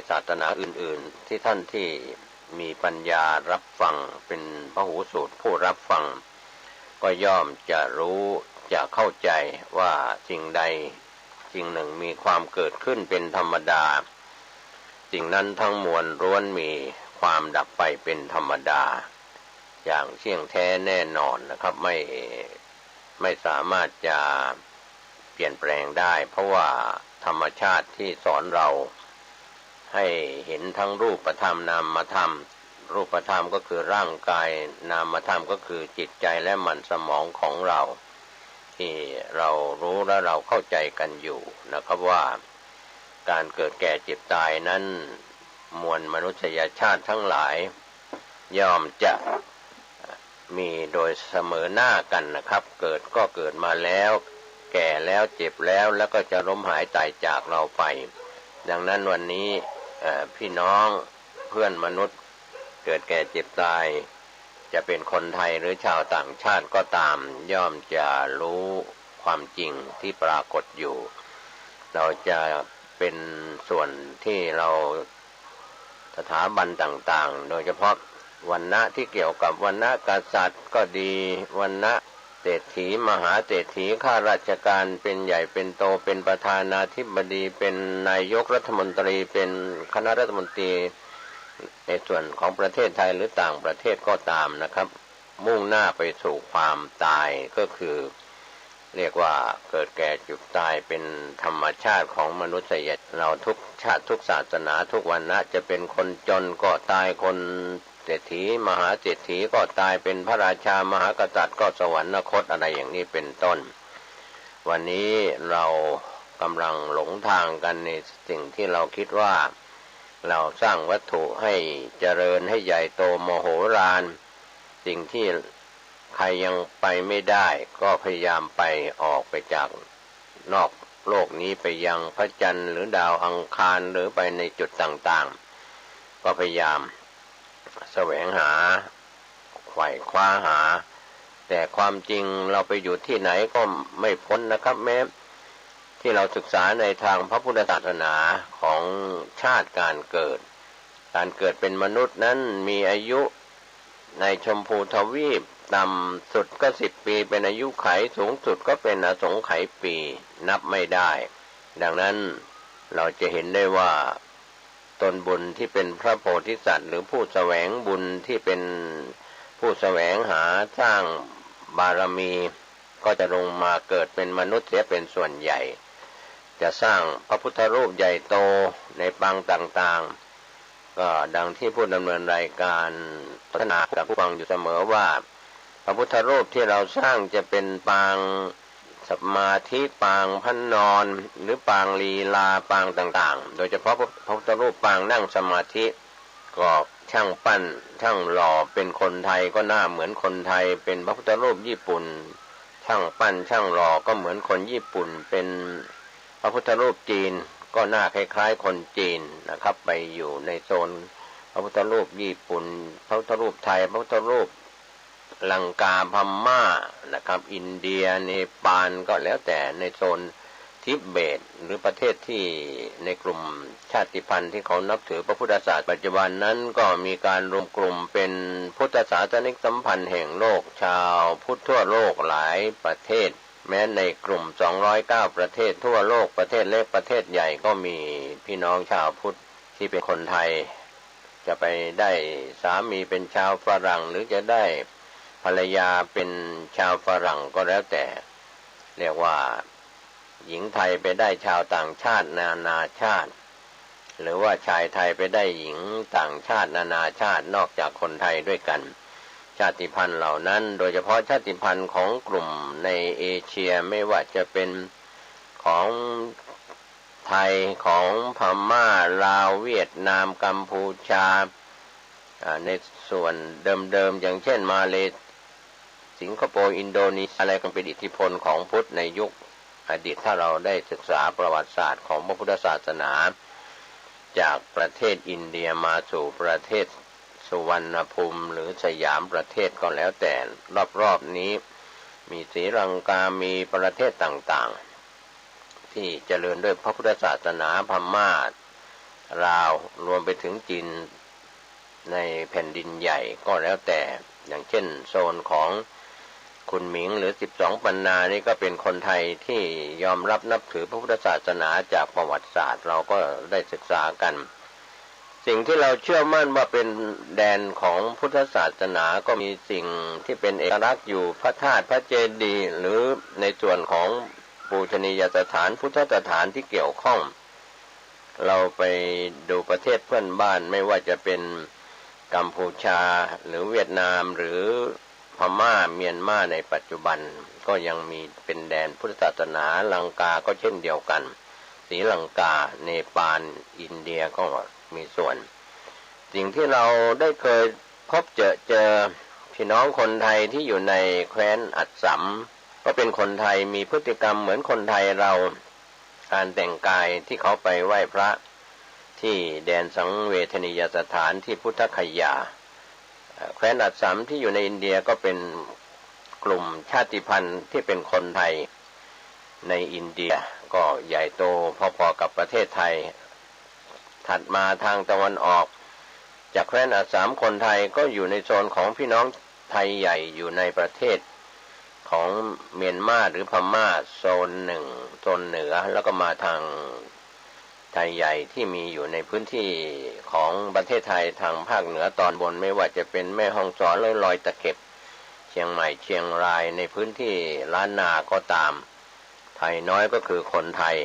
ศาสนาอื่นๆที่ท่านที่มีปัญญารับฟังเป็นพหูสูตรผู้รับฟังก็ย่อมจะรู้จะเข้าใจว่าสิ่งใดสิ่งหนึ่งมีความเกิดขึ้นเป็นธรรมดาสิ่งนั้นทั้งมวลล้วนมีความดับไปเป็นธรรมดาอย่างเที่ยงแท้แน่นอนนะครับไม่สามารถจะเปลี่ยนแปลงได้เพราะว่าธรรมชาติที่สอนเราให้เห็นทั้งรูปธรรมนามธรรมรูปธรรมก็คือร่างกายนามธรรมก็คือจิตใจและมันสมองของเราที่เรารู้และเราเข้าใจกันอยู่นะครับว่าการเกิดแก่เจ็บตายนั้นมวลมนุษยชาติทั้งหลายย่อมจะมีโดยเสมอหน้ากันนะครับเกิดก็เกิดมาแล้วแก่แล้วเจ็บแล้วก็จะล้มหายตายจากเราไปดังนั้นวันนี้พี่น้องเพื่อนมนุษย์เกิดแก่เจ็บตายจะเป็นคนไทยหรือชาวต่างชาติก็ตามย่อมจะรู้ความจริงที่ปรากฏอยู่เราจะเป็นส่วนที่เราสถาบันต่างๆโดยเฉพาะวรรณะที่เกี่ยวกับวรรณะกษัตริย์ก็ดีวรรณะเศรษฐีมหาเศรษฐีข้าราชการเป็นใหญ่เป็นโตเป็นประธานาธิบดีเป็นนายกรัฐมนตรีเป็นคณะรัฐมนตรีในส่วนของประเทศไทยหรือต่างประเทศก็ตามนะครับมุ่งหน้าไปสู่ความตายก็คือเรียกว่าเกิดแก่เจ็บตายเป็นธรรมชาติของมนุษยชาติเราทุกชาติทุกศาสนาทุกวรรณะจะเป็นคนจนก็ตายคนเศรษฐีมหาเศรษฐีก็ตายเป็นพระราชามหากษัตริย์ก็สวรรคตอะไรอย่างนี้เป็นต้นวันนี้เรากำลังหลงทางกันในสิ่งที่เราคิดว่าเราสร้างวัตถุให้เจริญให้ใหญ่โตมโหฬารสิ่งที่ใครยังไปไม่ได้ก็พยายามไปออกไปจากนอกโลกนี้ไปยังพระจันทร์หรือดาวอังคารหรือไปในจุดต่างๆก็พยายามแสวงหาไขว่คว้าหาแต่ความจริงเราไปอยู่ที่ไหนก็ไม่พ้นนะครับแม้ที่เราศึกษาในทางพระพุทธศาสนาของชาติการเกิดเป็นมนุษย์นั้นมีอายุในชมพูทวีปต่ำสุดก็10 ปีเป็นอายุไขสูงสุดก็เป็นอสงไขยปีนับไม่ได้ดังนั้นเราจะเห็นได้ว่าตนบุญที่เป็นพระโพธิสัตว์หรือผู้แสวงบุญที่เป็นผู้แสวงหาสร้างบารมีก็จะลงมาเกิดเป็นมนุษย์เสียเป็นส่วนใหญ่จะสร้างพระพุทธรูปใหญ่โตในปางต่างๆก็ดังที่ผู้ดำเนินรายการพัฒนากับผู้ฟังอยู่เสมอว่าพระพุทธรูปที่เราสร้างจะเป็นปางสมาธิปางพระนอนหรือปางลีลาปางต่างๆโดยเฉพาะพระพุทธรูปปางนั่งสมาธิก็ช่างปั้นช่างหล่อเป็นคนไทยก็หน้าเหมือนคนไทยเป็นพระพุทธรูปญี่ปุ่นช่างปั้นช่างหล่อก็เหมือนคนญี่ปุ่นเป็นพระพุทธรูปจีนก็หน้าคล้ายๆคนจีนนะครับไปอยู่ในโซนพระพุทธรูปญี่ปุ่นพระพุทธรูปไทยพระพุทธรูปลังกาพม่านะครับอินเดียเนปาลก็แล้วแต่ในโซนทิเบตหรือประเทศที่ในกลุ่มชาติพันธุ์ที่เขานับถือพระพุทธศาสนาปัจจุบันนั้นก็มีการรวมกลุ่มเป็นพุทธศาสนิกสัมพันธ์แห่งโลกชาวพุทธทั่วโลกหลายประเทศแม้ในกลุ่ม209ประเทศทั่วโลกประเทศเล็กประเทศใหญ่ก็มีพี่น้องชาวพุทธที่เป็นคนไทยจะไปได้สามีเป็นชาวฝรั่งหรือจะได้ภรรยาเป็นชาวฝรั่งก็แล้วแต่เรียกว่าหญิงไทยไปได้ชาวต่างชาตินานาชาติหรือว่าชายไทยไปได้หญิงต่างชาตินานาชาตินอกจากคนไทยด้วยกันชาติพันธุ์เหล่านั้นโดยเฉพาะชาติพันธุ์ของกลุ่มในเอเชียไม่ว่าจะเป็นของไทยของพม่าลาวเวียดนามกัมพูชาในส่วนเดิมๆอย่างเช่นมาเลเซียสิงคโปร์อินโดนีเซียอะไรก็เป็นอิทธิพลของพุทธในยุคอดีตถ้าเราได้ศึกษาประวัติศาสตร์ของพระพุทธศาสนาจากประเทศอินเดียมาสู่ประเทศสุวรรณภูมิหรือสยามประเทศก็แล้วแต่รอบๆนี้มีศรีลังกามีประเทศต่างๆที่เจริญด้วยพระพุทธศาสนาพม่า ลาวรวมไปถึงจีนในแผ่นดินใหญ่ก็แล้วแต่อย่างเช่นโซนของคุณหมิงหรือ12ปันนานี่ก็เป็นคนไทยที่ยอมรับนับถือพระพุทธศาสนาจากประวัติศาสตร์เราก็ได้ศึกษากันสิ่งที่เราเชื่อมั่นว่าเป็นแดนของพุทธศาสนาก็มีสิ่งที่เป็นเอกลักษณ์อยู่พระธาตุพระเจดีย์หรือในส่วนของปูชนียสถานพุทธสถานที่เกี่ยวข้องเราไปดูประเทศเพื่อนบ้านไม่ว่าจะเป็นกัมพูชาหรือเวียดนามหรือพม่าเมียนมาในปัจจุบันก็ยังมีเป็นแดนพุทธศาสนาลังกาก็เช่นเดียวกันศรีลังกาเนปาลอินเดียก็มีส่วนสิ่งที่เราได้เคยพบเจอพี่น้องคนไทยที่อยู่ในแคว้นอัสสัมก็เป็นคนไทยมีพฤติกรรมเหมือนคนไทยเราการแต่งกายที่เขาไปไหว้พระที่แดนสังเวชนียสถานที่พุทธคยาแคว้นอัสสัมที่อยู่ในอินเดียก็เป็นกลุ่มชาติพันธุ์ที่เป็นคนไทยในอินเดียก็ใหญ่โตพอๆกับประเทศไทยถัดมาทางตะวันออกจากแคว้นอัสสัมคนไทยก็อยู่ในโซนของพี่น้องไทยใหญ่อยู่ในประเทศของเมียนมาหรือพม่าโซนหนึ่งโซนเหนือแล้วก็มาทางไทยใหญ่ที่มีอยู่ในพื้นที่ของประเทศไทยทางภาคเหนือตอนบนไม่ว่าจะเป็นแม่ฮ่องสอนหรือลอยตะเข็บเชียงใหม่เชียงรายในพื้นที่ล้านนาก็ตามไทยน้อยก็คือคนไทย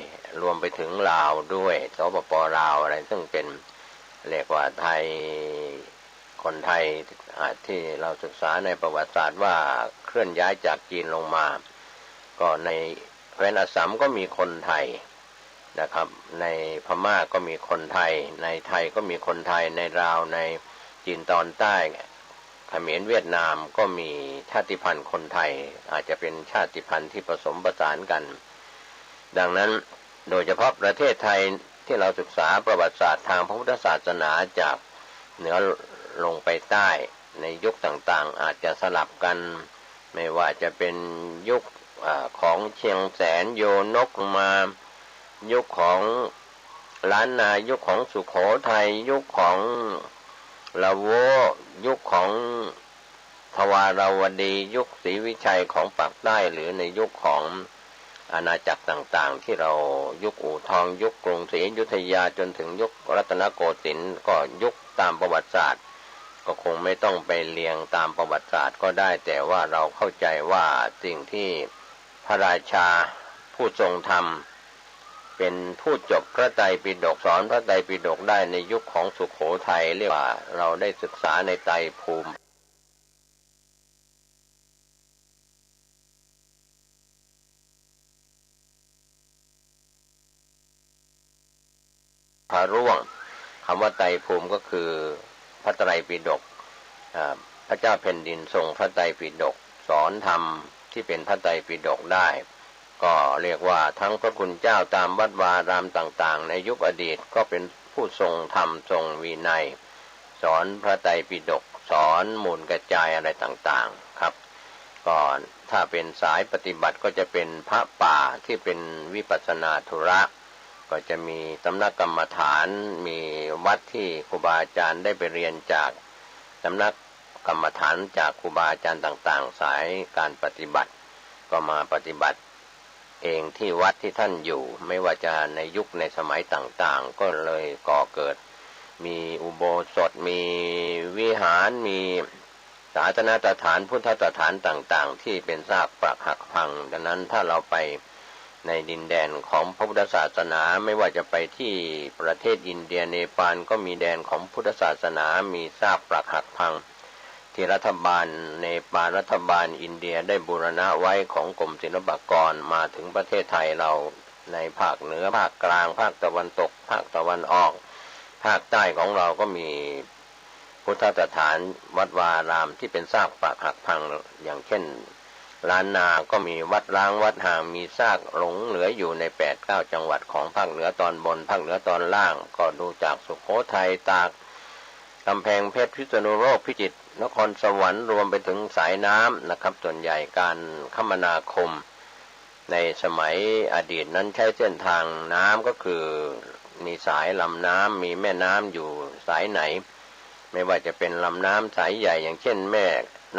รวมไปถึงลาวด้วยสปป.ลาวอะไรซึ่งเป็นเรียกว่าไทยคนไทยที่เราศึกษาในประวัติศาสตร์ว่าเคลื่อนย้ายจากจีนลงมาก็ในแคว้นอัสสัมก็มีคนไทยนะครับในพม่าก็มีคนไทยในไทยก็มีคนไทยในลาวในจีนตอนใต้เขมรเวียดนามก็มีชาติพันธุ์คนไทยอาจจะเป็นชาติพันธุ์ที่ผสมผสานกันดังนั้นโดยเฉพาะประเทศไทยที่เราศึกษาประวัติศาสตร์ทางพระพุทธศาสนาจากเหนือลงไปใต้ในยุคต่างๆอาจจะสลับกันไม่ว่าจะเป็นยุคของเชียงแสนโยนกมายุคของล้านนายุคของสุโขทัยยุคของละโวยุคของทวาราวดียุคศรีวิชัยของปากใต้หรือในยุคของอาณาจักรต่างๆที่เรายุคอู่ทองยุคกรุงศรีอยุธยาจนถึงยุครัตนโกสินทร์ก็ยุคตามประวัติศาสตร์ก็คงไม่ต้องไปเรียงตามประวัติศาสตร์ก็ได้แต่ว่าเราเข้าใจว่าสิ่งที่พระราชาผู้ทรงธรรมเป็นผู้จบพระไตรปิฎกสอนพระไตรปิฎกได้ในยุคของสุโขทัยเรียกว่าเราได้ศึกษาในไตรภูมิพระร่วงคำว่าไตรภูมิก็คือพระไตรปิฎกพระเจ้าแผ่นดินทรงพระไตรปิฎกสอนธรรมที่เป็นพระไตรปิฎกได้ก็เรียกว่าทั้งพระคุณเจ้าตามวัดวารามต่างๆในยุคอดีตก็เป็นผู้ทรงธรรมทรงวินัยสอนพระไตรปิฎกสอนมูลกระจายอะไรต่างๆครับก่อนถ้าเป็นสายปฏิบัติก็จะเป็นพระป่าที่เป็นวิปัสสนาธุระก็จะมีสำนักกรรมฐานมีวัดที่ครูบาอาจารย์ได้ไปเรียนจากสำนักกรรมฐานจากครูบาอาจารย์ต่างๆสายการปฏิบัติก็มาปฏิบัติเองที่วัดที่ท่านอยู่ไม่ว่าจะในยุคในสมัยต่างๆก็เลยก่อเกิดมีอุโบสถมีวิหารมีศาสนสถานพุทธสถานต่างๆที่เป็นซากปรักหักพังดังนั้นถ้าเราไปในดินแดนของพระพุทธศาสนาไม่ว่าจะไปที่ประเทศอินเดียเนปาลก็มีแดนของพุทธศาสนามีซากปรักหักพังที่รัฐบาลเนปาลรัฐบาลอินเดียได้บูรณะไว้ของกรมศิลปากรมาถึงประเทศไทยเราในภาคเหนือภาคกลางภาคตะวันตกภาคตะวันออกภาคใต้ของเราก็มีพุทธสถานวัดวารามที่เป็นซากปรักหักพังอย่างเช่นล้านนาก็มีวัดร้างวัดห่างมีซากหลงเหลืออยู่ใน 8-9 จังหวัดของภาคเหนือตอนบนภาคเหนือตอนล่างก็ดูจากสุโขทัยตากกำแพงเพชรพิษณุโลกพิจิตรนครสวรรค์รวมไปถึงสายน้ำนะครับส่วนใหญ่การคมนาคมในสมัยอดีตนั้นใช้เส้นทางน้ำก็คือ มีสายลำน้ำมีแม่น้ำอยู่สายไหนไม่ว่าจะเป็นลำน้ำสายใหญ่อย่างเช่นแม่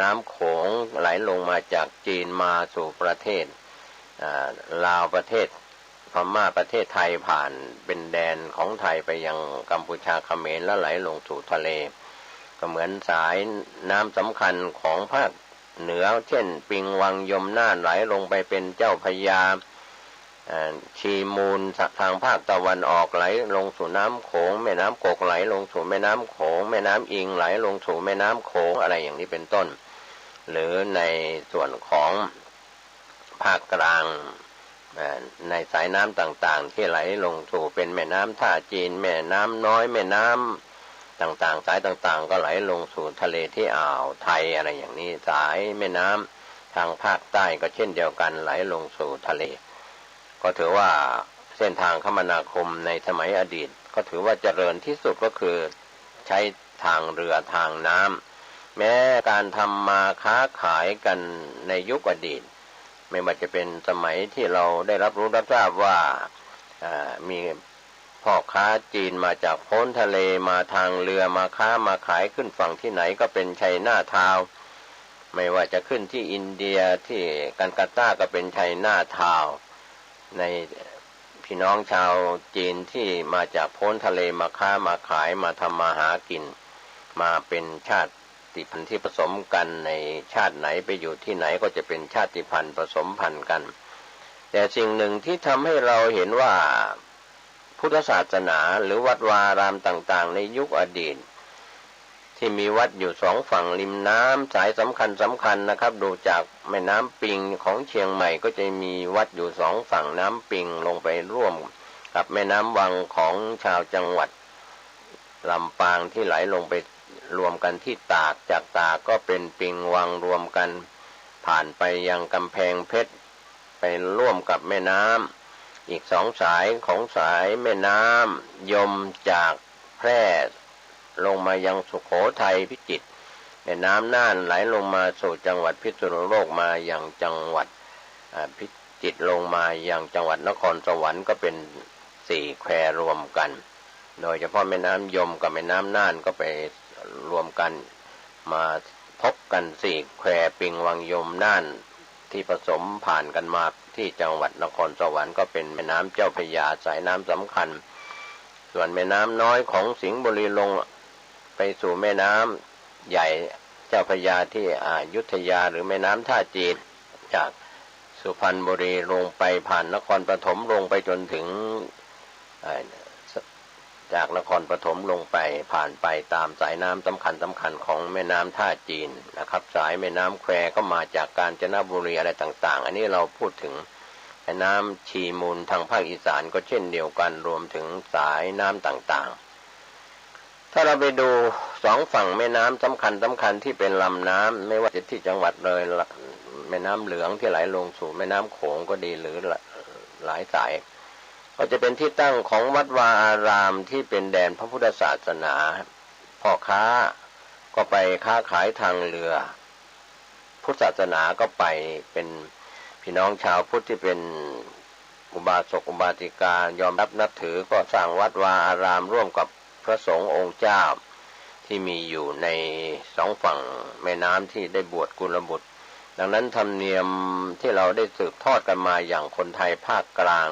น้ำโขงไหลลงมาจากจีนมาสู่ประเทศลาวประเทศพม่าประเทศไทยผ่านเป็นแดนของไทยไปยังกัมพูชาเขมรแล้วไหลลงสู่ทะเลก็เหมือนสายน้ำสำคัญของภาคเหนือเช่นปิงวังยมน่านไหลลงไปเป็นเจ้าพระยาชีมูลทางภาคตะวันออกไหลลงสู่น้ำโขงแม่น้ำกกไหลลงสู่แม่น้ำโขงแม่น้ำอิงไหลลงสู่แม่น้ำโขงอะไรอย่างนี้เป็นต้นหรือในส่วนของภาคกลางในสายน้ำต่างๆที่ไหลลงสู่เป็นแม่น้ำท่าจีนแม่น้ำน้อยแม่น้ำต่างๆสายต่างๆก็ไหลลงสู่ทะเลที่อ่าวไทยอะไรอย่างนี้สายแม่น้ำทางภาคใต้ก็เช่นเดียวกันไหลลงสู่ทะเลก็ถือว่าเส้นทางคมนาคมในสมัยอดีตก็ถือว่าเจริญที่สุดก็คือใช้ทางเรือทางน้ำแม้การทำมาค้าขายกันในยุคอดีตไม่ว่าจะเป็นสมัยที่เราได้รับรู้รับทราบว่ามีพ่อค้าจีนมาจากพ้นทะเลมาทางเรือมาค้ามาขายขึ้นฝั่งที่ไหนก็เป็นไชน่าทาวน์ไม่ว่าจะขึ้นที่อินเดียที่กัลกัตตาก็เป็นไชน่าทาวน์ในพี่น้องชาวจีนที่มาจากพ้นทะเลมาค้ามาขายมาทำมาหากินมาเป็นชาติพันธุ์ที่ผสมกันในชาติไหนไปอยู่ที่ไหนก็จะเป็นชาติพันธุ์ผสมพันธุ์กันแต่สิ่งหนึ่งที่ทำให้เราเห็นว่าพุทธศาสนาหรือวัดวารามต่างๆในยุคอดีตที่มีวัดอยู่สองฝั่งริมน้ำสายสำคัญนะครับดูจากแม่น้ำปิงของเชียงใหม่ก็จะมีวัดอยู่สองฝั่งน้ำปิงลงไปร่วมกับแม่น้ำวังของชาวจังหวัดลำปางที่ไหลลงไปรวมกันที่ตากจากตากก็เป็นปิงวังรวมกันผ่านไปยังกำแพงเพชรไปร่วมกับแม่น้ำอีกสองสายของสายแม่น้ำยมจากแพร่ลงมายังสุโขทัยพิจิตรแม่น้ำน่านไหลลงมาสู่จังหวัดพิษณุโลกมายังจังหวัดพิจิตรลงมายังจังหวัดนครสวรรค์ก็เป็นสี่แควรวมกันโดยเฉพาะแม่น้ำยมกับแม่น้ำน่านก็ไปรวมกันมาพบกันสี่แควปิงวังยมน่านที่ผสมผ่านกันมาที่จังหวัดนครสวรรค์ก็เป็นแม่น้ำเจ้าพระยาสายน้ำสำคัญส่วนแม่น้ำน้อยของสิงห์บุรีลงไปสู่แม่น้ำใหญ่เจ้าพระยาที่อยุธยาหรือแม่น้ำท่าจีนจากสุพรรณบุรีลงไปผ่านนครปฐมลงไปจนถึงจากนครปฐมลงไปผ่านไปตามสายน้ำสำคัญของแม่น้ำท่าจีนนะครับสายแม่น้ำแควก็มาจากกาญจนบุรีอะไรต่างๆอันนี้เราพูดถึงแม่น้ำชีมูลทางภาคอีสานก็เช่นเดียวกันรวมถึงสายน้ำต่างๆถ้าเราไปดูสองฝั่งแม่น้ำสำคัญที่เป็นลำน้ำไม่ว่าจะที่จังหวัดเลยแม่น้ำเหลืองที่ไหลลงสู่แม่น้ำโขงก็ดีหรือหลายสายก็จะเป็นที่ตั้งของวัดวาอารามที่เป็นแดนพระพุทธศาสนาพ่อค้าก็ไปค้าขายทางเรือพุทธศาสนาก็ไปเป็นพี่น้องชาวพุทธที่เป็นอุบาสกอุบาสิกายอมรับนับถือก็สร้างวัดวาอารามร่วมกับพระสงฆ์องค์เจ้าที่มีอยู่ในสองฝั่งแม่น้ำที่ได้บวชกุลบุตรดังนั้นธรรมเนียมที่เราได้สืบทอดกันมาอย่างคนไทยภาคกลาง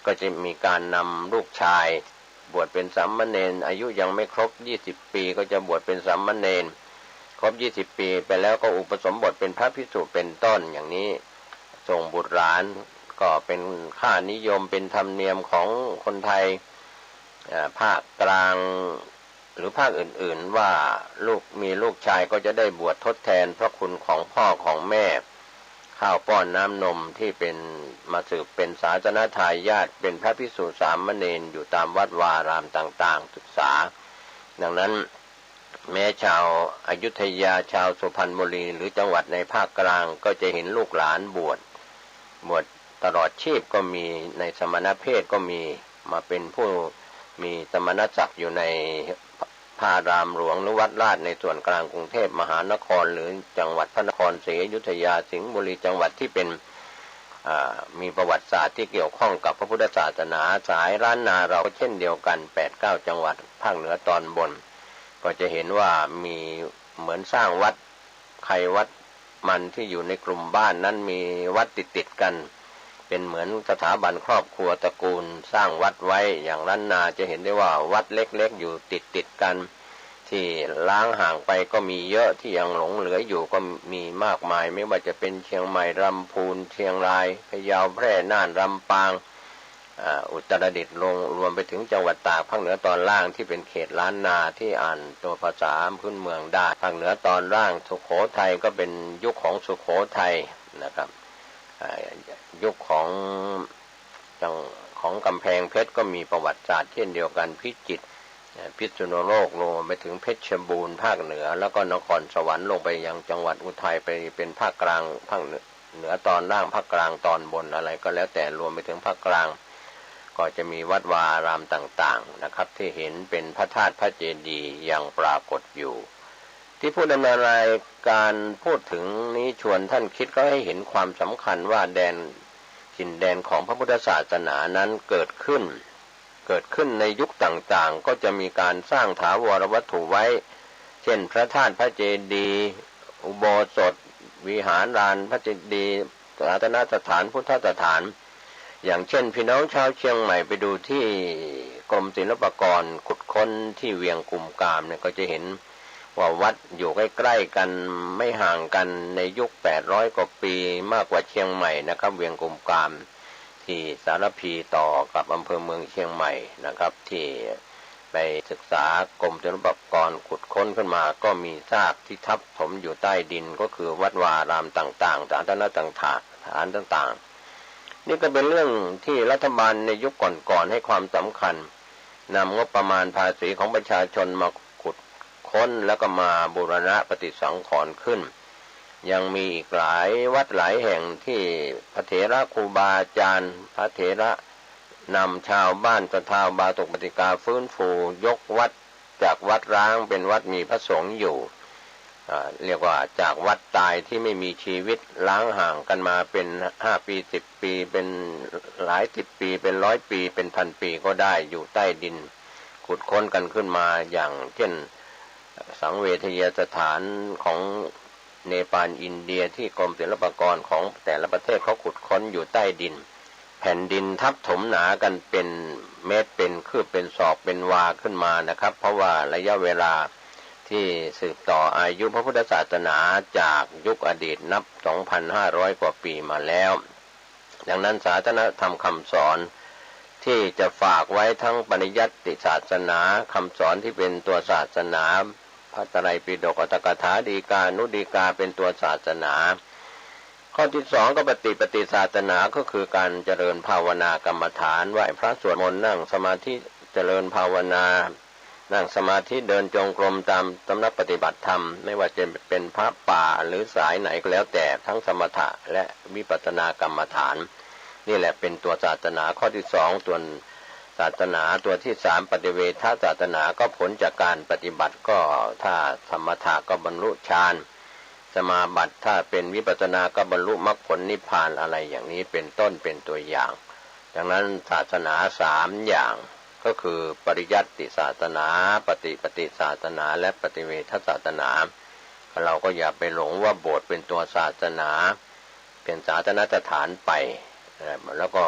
ก็จะมีการนำลูกชายบวชเป็นสามเณรอายุยังไม่ครบ20 ปีก็จะบวชเป็นสามเณรครบ20 ปีไปแล้วก็อุปสมบทเป็นพระภิกษุเป็นต้นอย่างนี้ส่งบุตรหลานก็เป็นค่านิยมเป็นธรรมเนียมของคนไทยภาคกลางหรือภาคอื่นๆว่ามีลูกชายก็จะได้บวชทดแทนพระคุณของพ่อของแม่ข้าวป้อนน้ำนมที่เป็นมาสืบเป็นศาสนทายาทเป็นพระภิกษุสามเณรอยู่ตามวัดวารามต่างๆศึกษาดังนั้นแม้ชาวอยุธยาชาวสุพรรณบุรีหรือจังหวัดในภาคกลางก็จะเห็นลูกหลานบวชตลอดชีพก็มีในสมณเพศก็มีมาเป็นผู้มีสมณศักดิ์อยู่ในพระอารามหลวงหรือวัดราชในส่วนกลางกรุงเทพมหานครหรือจังหวัดพระนครศรีอยุธยาสิงห์บุรีจังหวัดที่เป็น มีประวัติศาสตร์ที่เกี่ยวข้องกับพระพุทธศาสนาสายล้านนาเราเช่นเดียวกัน 8-9 จังหวัดภาคเหนือตอนบนก็จะเห็นว่ามีเหมือนสร้างวัดใครวัดมันที่อยู่ในกลุ่มบ้านนั้นมีวัดติดกันเป็นเหมือนสถาบันครอบครัวตระกูลสร้างวัดไว้อย่างล้านนาจะเห็นได้ว่าวัดเล็กๆอยู่ติดกันที่ล้างห่างไปก็มีเยอะที่ยังหลงเหลืออยู่ก็มีมากมายไม่ว่าจะเป็นเชียงใหม่ลำพูนเชียงรายพะเยาแพร่น่านลำปางอุตรดิตถ์รวมไปถึงจังหวัดตากภาคเหนือตอนล่างที่เป็นเขตล้านนาที่อ่านตัวภาษาพื้นเมืองได้ภาคเหนือตอนล่างสุโขทัยก็เป็นยุคของสุโขทัยนะครับยุคของกำแพงเพชรก็มีประวัติศาสตร์เช่นเดียวกันพิจิตรพิษณุโลกลงไปถึงเพชรบูรณ์ภาคเหนือแล้วก็นครสวรรค์ลงไปยังจังหวัดอุทัยไปเป็นภาคกลางภาคเหนือตอนล่างภาคกลางตอนบนอะไรก็แล้วแต่รวมไปถึงภาคกลางก็จะมีวัดวาอารามต่างๆนะครับที่เห็นเป็นพระธาตุพระเจดีย์ยังปรากฏอยู่ที่ผู้ดำเนินรายการพูดถึงนี้ชวนท่านคิดก็ให้เห็นความสำคัญว่าถิ่นแดนของพระพุทธศาสนานั้นเกิดขึ้นในยุคต่างๆก็จะมีการสร้างถาวรวัตถุไว้เช่นพระธาตุพระเจดีย์อุโบสถวิหารลานพระเจดีย์ศาสนสถานพุทธสถานอย่างเช่นพี่น้องชาวเชียงใหม่ไปดูที่กรมศิลปากรขุดค้นที่เวียงกุมกามเนี่ยก็จะเห็นว่าวัดอยู่ใกล้ๆกันไม่ห่างกันในยุค800 กว่าปีมากกว่าเชียงใหม่นะครับเวียงกุมกามที่สารพีต่อกับอำเภอเมืองเชียงใหม่นะครับที่ไปศึกษากรมศิลปากรขุดค้นขึ้นมาก็มีซากที่ทับถมอยู่ใต้ดินก็คือวัดวาอารามต่างๆศาสนสถานต่างๆนี่ก็เป็นเรื่องที่รัฐบาลในยุคก่อนๆให้ความสำคัญนำงบประมาณภาษีของประชาชนมาขุดค้นแล้วก็มาบูรณะปฏิสังขรณ์ขึ้นยังมีอีกหลายวัดหลายแห่งที่พระเถระครูบาอาจารย์พระเถระนำชาวบ้านศรัทธาบาตกปฏิกาฟื้นฟูยกวัดจากวัดร้างเป็นวัดมีพระสงฆ์อยู่เรียกว่าจากวัดตายที่ไม่มีชีวิตล้างห่างกันมาเป็น5 ปี10 ปีเป็นหลาย10 ปีเป็น100 ปีเป็นพันปีก็ได้อยู่ใต้ดินขุดค้นกันขึ้นมาอย่างเช่นสังเวชยสถานของเนปาลอินเดียที่กรมศิลปากรของแต่ละประเทศเขาขุดค้นอยู่ใต้ดินแผ่นดินทับถมหนากันเป็นเมตรเป็นคืบเป็นศอกเป็นวาขึ้นมานะครับเพราะว่าระยะเวลาที่สืบต่ออายุพระพุทธศาสนาจากยุคอดีตนับ 2,500 กว่าปีมาแล้วดังนั้นศาสนธรรมคำสอนที่จะฝากไว้ทั้งปริยัติศาสนาคำสอนที่เป็นตัวศาสนาพระไตรปิฎกอัตถกถาฎีกานุฎีกาเป็นตัวศาสนาข้อที่2ก็ปฏิศาสนาก็คือการเจริญภาวนากรรมฐานไหว้พระสวดมนต์นั่งสมาธิเจริญภาวนานั่งสมาธิเดินจงกรมตามสำนักปฏิบัติธรรมไม่ว่าจะเป็นพระป่าหรือสายไหนก็แล้วแต่ทั้งสมถะและวิปัสสนากรรมฐานนี่แหละเป็นตัวศาสนาข้อที่2ส่วนศาสนาตัวที่3ปฏิเวทศาสนาก็ผลจากการปฏิบัติก็ถ้าสมถะก็บรรลุฌานสมาบัติถ้าเป็นวิปัสสนาก็บรรลุมรรคผลนิพพานอะไรอย่างนี้เป็นต้นเป็นตัวอย่างดังนั้นศาสนา3อย่างก็คือปริยัติศาสนาปฏิศาสนาและปฏิเวทศาสนาเราก็อย่าไปหลงว่าโบสถ์เป็นตัวศาสนาเป็นศาสนสถานไปแล้วก็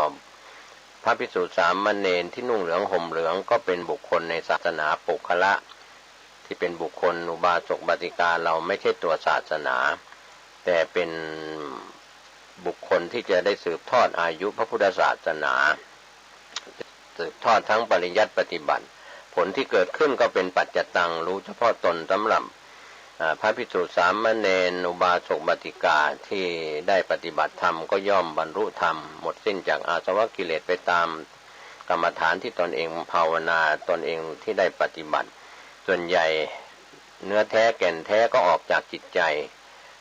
พระภิกษุสามเณรที่นุ่งเหลืองห่มเหลืองก็เป็นบุคคลในศาสนาปุคละที่เป็นบุคคลอุบาสกบาติกาเราไม่ใช่ตัวศาสนาแต่เป็นบุคคลที่จะได้สืบทอดอายุพระพุทธศาสนาสืบทอดทั้งปริยัติปฏิบัติผลที่เกิดขึ้นก็เป็นปัจจตังรู้เฉพาะตนสำหรับพระภิกษุสามเณรอุบาสกบาติกาที่ได้ปฏิบัติธรรมก็ย่อมบรรลุธรรมหมดสิ้นจากอาสวะกิเลสไปตามกรรมฐานที่ตนเองภาวนาตนเองที่ได้ปฏิบัติส่วนใหญ่เนื้อแท้แก่นแท้ก็ออกจากจิตใจ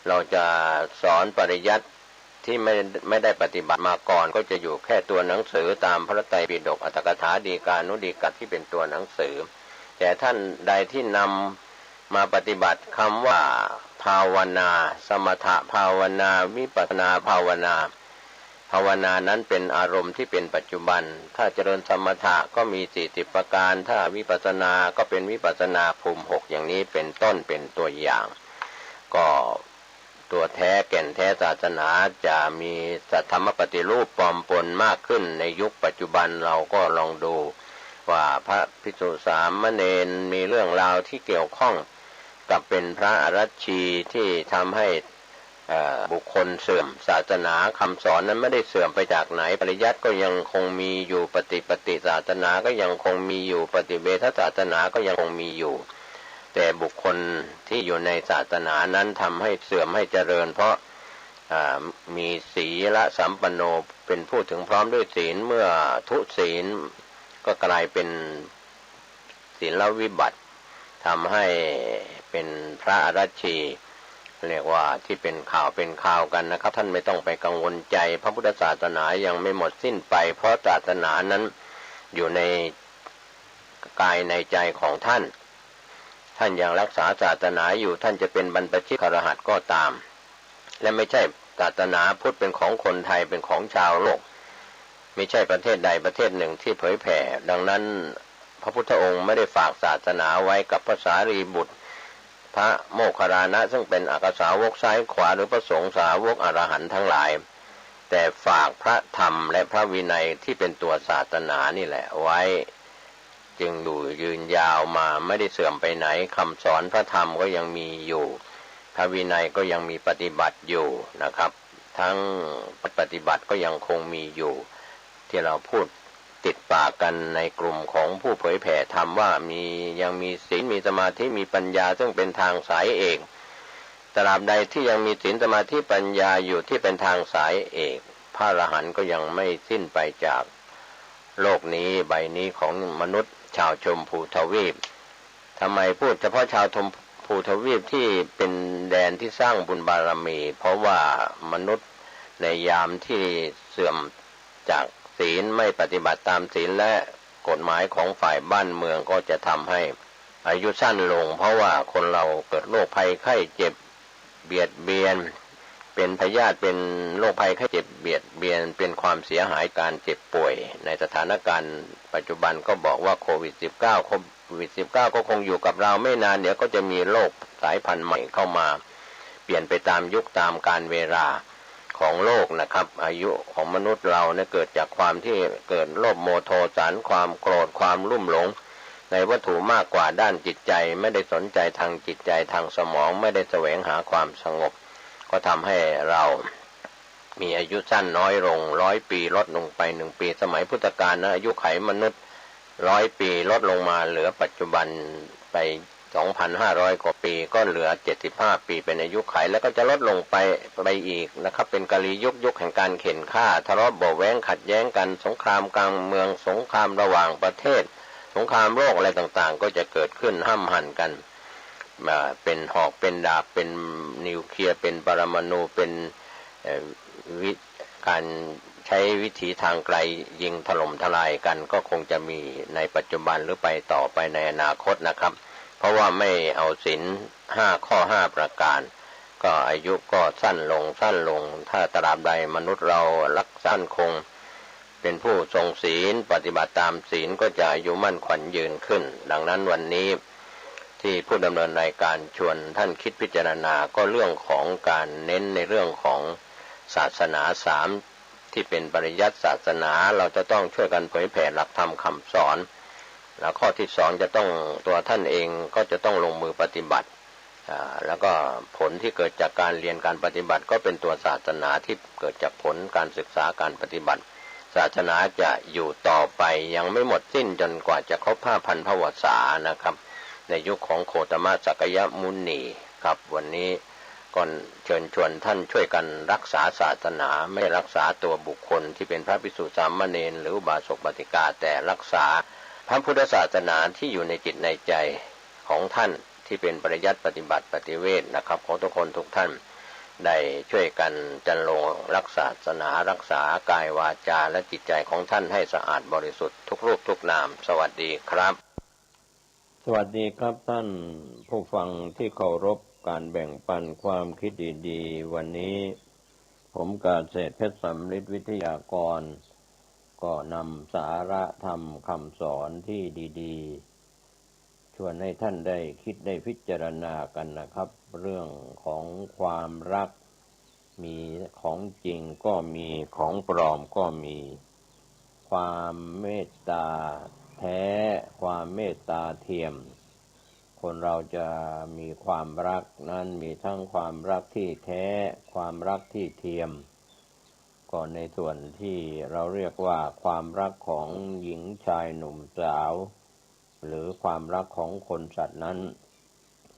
เราจะสอนปริยัติที่ไม่ได้ปฏิบัติมาก่อนก็จะอยู่แค่ตัวหนังสือตามพระไตรปิฎกอัตถกถาฎีกานุฎีกัตที่เป็นตัวหนังสือแต่ท่านใดที่นำมาปฏิบัติคำว่าภาวนาสมถะภาวนาวิปัสสนาภาวนาภ าวนานั้นเป็นอารมณ์ที่เป็นปัจจุบันถ้าเจริญสมถะก็มี40ประการถ้าวิปัสสนาก็เป็นวิปัสสนาภูมิ6อย่างนี้เป็นต้นเป็นตัวอย่างก็ตัวแท้แก่นแท้ศาสนาจะมีสัทธรรมปฏิรูปปลอมปนมากขึ้นในยุคปัจจุบันเราก็ลองดูว่าพระภิกษุสามเณรมีเรื่องราวที่เกี่ยวข้องกับเป็นพระอรชีที่ทำให้บุคคลเสื่อมศาสนาคำสอนนั้นไม่ได้เสื่อมไปจากไหนปริยัติก็ยังคงมีอยู่ปฏิศาสนาก็ยังคงมีอยู่ปฏิเวทศาสนาก็ยังคงมีอยู่แต่บุคคลที่อยู่ในศาสนานั้นทำให้เสื่อมให้เจริญเพราะมีศีลสัมปันโนเป็นผู้ถึงพร้อมด้วยศีลเมื่อทุศีลก็กลายเป็นศีลวิบัติทำให้เป็นพระอรชีเรียกว่าที่เป็นข่าวกันนะครับท่านไม่ต้องไปกังวลใจพระพุทธศาสนายังไม่หมดสิ้นไปเพราะศาสนานั้นอยู่ในกายในใจของท่านยังรักษาศาสนาอยู่ท่านจะเป็นบรรพชิตอรหันต์ก็ตามและไม่ใช่ศาสนาพุทธเป็นของคนไทยเป็นของชาวโลกไม่ใช่ประเทศใดประเทศหนึ่งที่เผยแผ่ดังนั้นพระพุทธองค์ไม่ได้ฝากศาสนาไว้กับพระสารีบุตรพระโมคคัลลานะซึ่งเป็นอักษาวกซ้ายขวาหรือพระสงฆ์สาวกอรหันต์ทั้งหลายแต่ฝากพระธรรมและพระวินัยที่เป็นตัวศาสนานี่แหละไว้จึงอยู่ยืนยาวมาไม่ได้เสื่อมไปไหนคำสอนพระธรรมก็ยังมีอยู่พระวินัยก็ยังมีปฏิบัติอยู่นะครับทั้งปฏิบัติก็ยังคงมีอยู่ที่เราพูดติดปากกันในกลุ่มของผู้เผยแผ่ธรรมว่ายังมีศีลมีสมาธิมีปัญญาซึ่งเป็นทางสายเอกตราบใดที่ยังมีศีลสมาธิปัญญาอยู่ที่เป็นทางสายเอกพระอรหันต์ก็ยังไม่สิ้นไปจากโลกนี้ใบนี้ของมนุษย์ชาวชมพูทวีปทำไมพูดเฉพาะชาวชมพูทวีปที่เป็นแดนที่สร้างบุญบารมีเพราะว่ามนุษย์ในยามที่เสื่อมจากศีลไม่ปฏิบัติตามศีลและกฎหมายของฝ่ายบ้านเมืองก็จะทำให้อายุสั้นลงเพราะว่าคนเราเกิดโรคภัยไข้เจ็บเบียดเบียนเป็นพยาธิเป็นโรคภัยไข้เจ็บเบียดเบียนเป็นความเสียหายการเจ็บป่วยในสถานการณ์ปัจจุบันก็บอกว่าโควิด -19 ก็คงอยู่กับเราไม่นานเดี๋ยวก็จะมีโรคสายพันธุ์ใหม่เข้ามาเปลี่ยนไปตามยุคตามกาลเวลาของโลกนะครับอายุของมนุษย์เราเนี่ยเกิดจากความที่เกิดโลภโมโทสันความโกรธความลุ่มหลงในวัตถุมากกว่าด้านจิตใจไม่ได้สนใจทางจิตใจทางสมองไม่ได้แสวงหาความสงบก็ทำให้เรามีอายุสั้นน้อยลง100 ปีลดลงไป1 ปีสมัยพุทธกาลนะอายุไขมนุษย์100 ปีลดลงมาเหลือปัจจุบันไป2,500 กว่าปีก็เหลือ75 ปีเป็นอายุไขแล้วก็จะลดลงไปอีกนะครับเป็นกาลียุคแห่งการเข็นฆ่าทะเลาะเบาะแว้งขัดแย้งกันสงครามกลางเมืองสงครามระหว่างประเทศสงครามโลกอะไรต่างๆก็จะเกิดขึ้นห้ำหั่นกันเป็นหอกเป็นดาบเป็นนิวเคลียร์เป็นปรมาณูเป็นการใช้วิธีทางไกลยิงถล่มทลายกันก็คงจะมีในปัจจุบันหรือไปต่อไปในอนาคตนะครับเพราะว่าไม่เอาศีล5 ข้อ 5 ประการก็อายุก็สั้นลงถ้าตราบใดมนุษย์เรารักสั้นคงเป็นผู้ทรงศีลปฏิบัติตามศีลก็จะอายุมั่นขวัญยืนขึ้นดังนั้นวันนี้ที่ผู้ดำเนินรายการชวนท่านคิดพิจารณาก็เรื่องของการเน้นในเรื่องของศาสนา3ที่เป็นปริยัติศาสนาเราจะต้องช่วยกันเผยแผ่หลักธรรมคำสอนแล้วข้อที่2จะต้องตัวท่านเองก็จะต้องลงมือปฏิบัติแล้วก็ผลที่เกิดจากการเรียนการปฏิบัติก็เป็นตัวศาสนาที่เกิดจากผลการศึกษาการปฏิบัติศาสนาจะอยู่ต่อไปยังไม่หมดสิ้นจนกว่าจะครบ 5,000 พรรษานะครับในยุคของโคตมะสักยมุนีครับวันนี้ก่อนเชิญชวนท่านช่วยกันรักษาศาสนาไม่รักษาตัวบุคคลที่เป็นพระภิกษุสามเณรหรืออุบาสกอุบาสิกาแต่รักษาพระพุทธศาสนาที่อยู่ในจิตในใจของท่านที่เป็นปริยัติปฏิบัติปฏิเวทนะครับของทุกคนทุกท่านได้ช่วยกันจันลงรักษาศาสนารักษากายวาจาและจิตใจของท่านให้สะอาดบริสุทธิ์ทุกรูปทุกนามสวัสดีครับสวัสดีครับท่านผู้ฟังที่เคารพการแบ่งปันความคิดดีๆวันนี้ ผมกาเศรษฐ์เพชรสำริดวิทยากรก็นำสาระธรรมคำสอนที่ดีๆชวนให้ท่านได้คิดได้พิจารณากันนะครับเรื่องของความรักมีของจริงก็มีของปลอมก็มีความเมตตาแท้ความเมตตาเทียมคนเราจะมีความรักนั้นมีทั้งความรักที่แท้ความรักที่เทียมก่อนในส่วนที่เราเรียกว่าความรักของหญิงชายหนุ่มสาวหรือความรักของคนสัตว์นั้น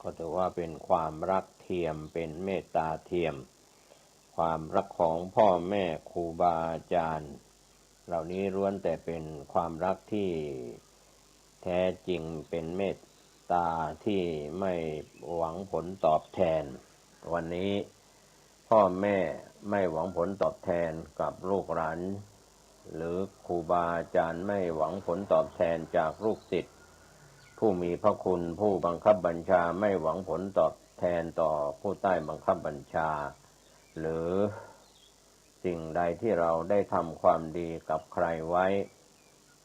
ก็ถือว่าเป็นความรักเทียมเป็นเมตตาเทียมความรักของพ่อแม่ครูบาอาจารย์เหล่านี้ล้วนแต่เป็นความรักที่แท้จริงเป็นเมตตาที่ไม่หวังผลตอบแทนวันนี้พ่อแม่ไม่หวังผลตอบแทนกับลูกหลานหรือครูบาอาจารย์ไม่หวังผลตอบแทนจากลูกศิษย์ผู้มีพระคุณผู้บังคับบัญชาไม่หวังผลตอบแทนต่อผู้ใต้บังคับบัญชาหรือสิ่งใดที่เราได้ทำความดีกับใครไว้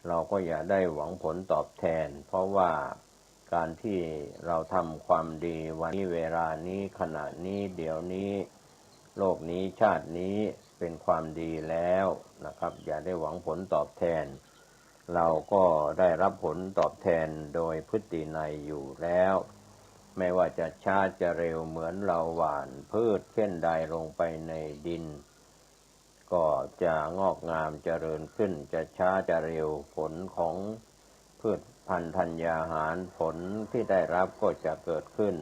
เราก็อย่าได้หวังผลตอบแทนเพราะว่าการที่เราทำความดีวันนี้เวลานี้ขณะนี้เดี๋ยวนี้โลกนี้ชาตินี้เป็นความดีแล้วนะครับอย่าได้หวังผลตอบแทนเราก็ได้รับผลตอบแทนโดยพฤตินัยอยู่แล้วไม่ว่าจะช้าจะเร็วเหมือนเราหว่านพืชเช่นใดลงไปในดินก็จะงอกงามเจริญขึ้นจะช้าจะเร็วผลของพืชพันธุ์ธัญญาหารผลที่ได้รับก็จะเกิดขึ้น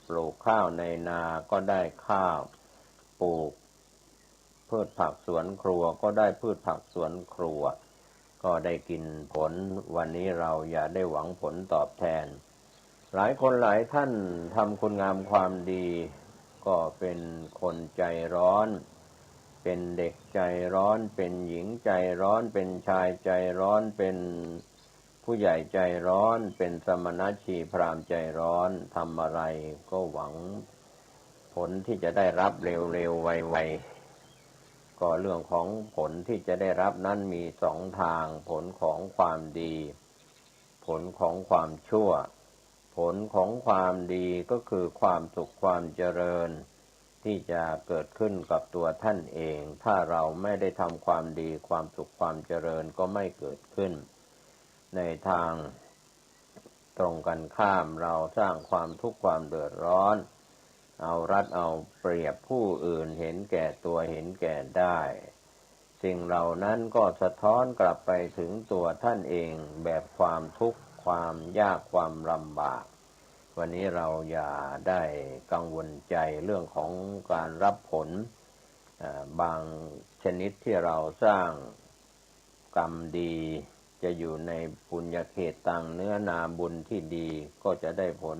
ปลูกข้าวในนาก็ได้ข้าวปลูกพืชผักสวนครัวก็ได้พืชผักสวนครัวก็ได้กินผลวันนี้เราอย่าได้หวังผลตอบแทนหลายคนหลายท่านทำคุณงามความดีก็เป็นคนใจร้อนเป็นเด็กใจร้อนเป็นหญิงใจร้อนเป็นชายใจร้อนเป็นผู้ใหญ่ใจร้อนเป็นสมณชีพราหมณ์ใจร้อนทำอะไรก็หวังผลที่จะได้รับเร็วๆไวๆก็เรื่องของผลที่จะได้รับนั้นมีสองทางผลของความดีผลของความชั่วผลของความดีก็คือความสุขความเจริญที่จะเกิดขึ้นกับตัวท่านเองถ้าเราไม่ได้ทำความดีความสุขความเจริญก็ไม่เกิดขึ้นในทางตรงกันข้ามเราสร้างความทุกข์ความเดือดร้อนเอารัดเอาเปรียบผู้อื่นเห็นแก่ตัวเห็นแก่ได้สิ่งเหล่านั้นก็สะท้อนกลับไปถึงตัวท่านเองแบบความทุกข์ความยากความลำบากวันนี้เราอย่าได้กังวลใจเรื่องของการรับผลบางชนิดที่เราสร้างกรรมดีจะอยู่ในปุญญเขตต่างเนื้อนาบุญที่ดีก็จะได้ผล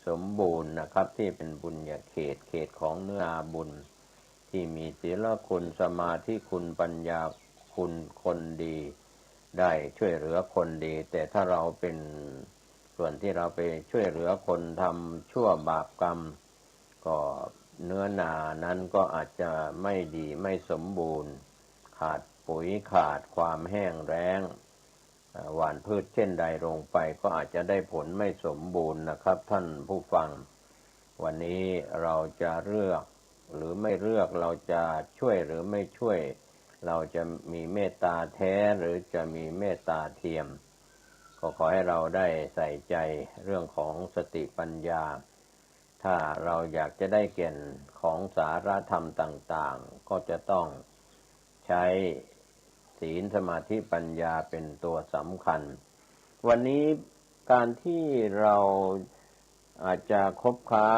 สมบูรณ์นะครับที่เป็นปุญญเขตของเนื้อนาบุญที่มีศีลคุณสมาธิคุณปัญญาคุณคนดีได้ช่วยเหลือคนดีแต่ถ้าเราเป็นส่วนที่เราไปช่วยเหลือคนทำชั่วบาปกรรมก็เนื้อนานั้นก็อาจจะไม่ดีไม่สมบูรณ์ขาดปุ๋ยขาดความแห้งแล้งหว่านพืชเช่นใดลงไปก็อาจจะได้ผลไม่สมบูรณ์นะครับท่านผู้ฟังวันนี้เราจะเลือกหรือไม่เลือกเราจะช่วยหรือไม่ช่วยเราจะมีเมตตาแท้หรือจะมีเมตตาเทียมก็ขอให้เราได้ใส่ใจเรื่องของสติปัญญาถ้าเราอยากจะได้เก่นของสารธรรมต่างๆก็จะต้องใช้ศีลสมาธิปัญญาเป็นตัวสำคัญวันนี้การที่เราอาจจะคบค้า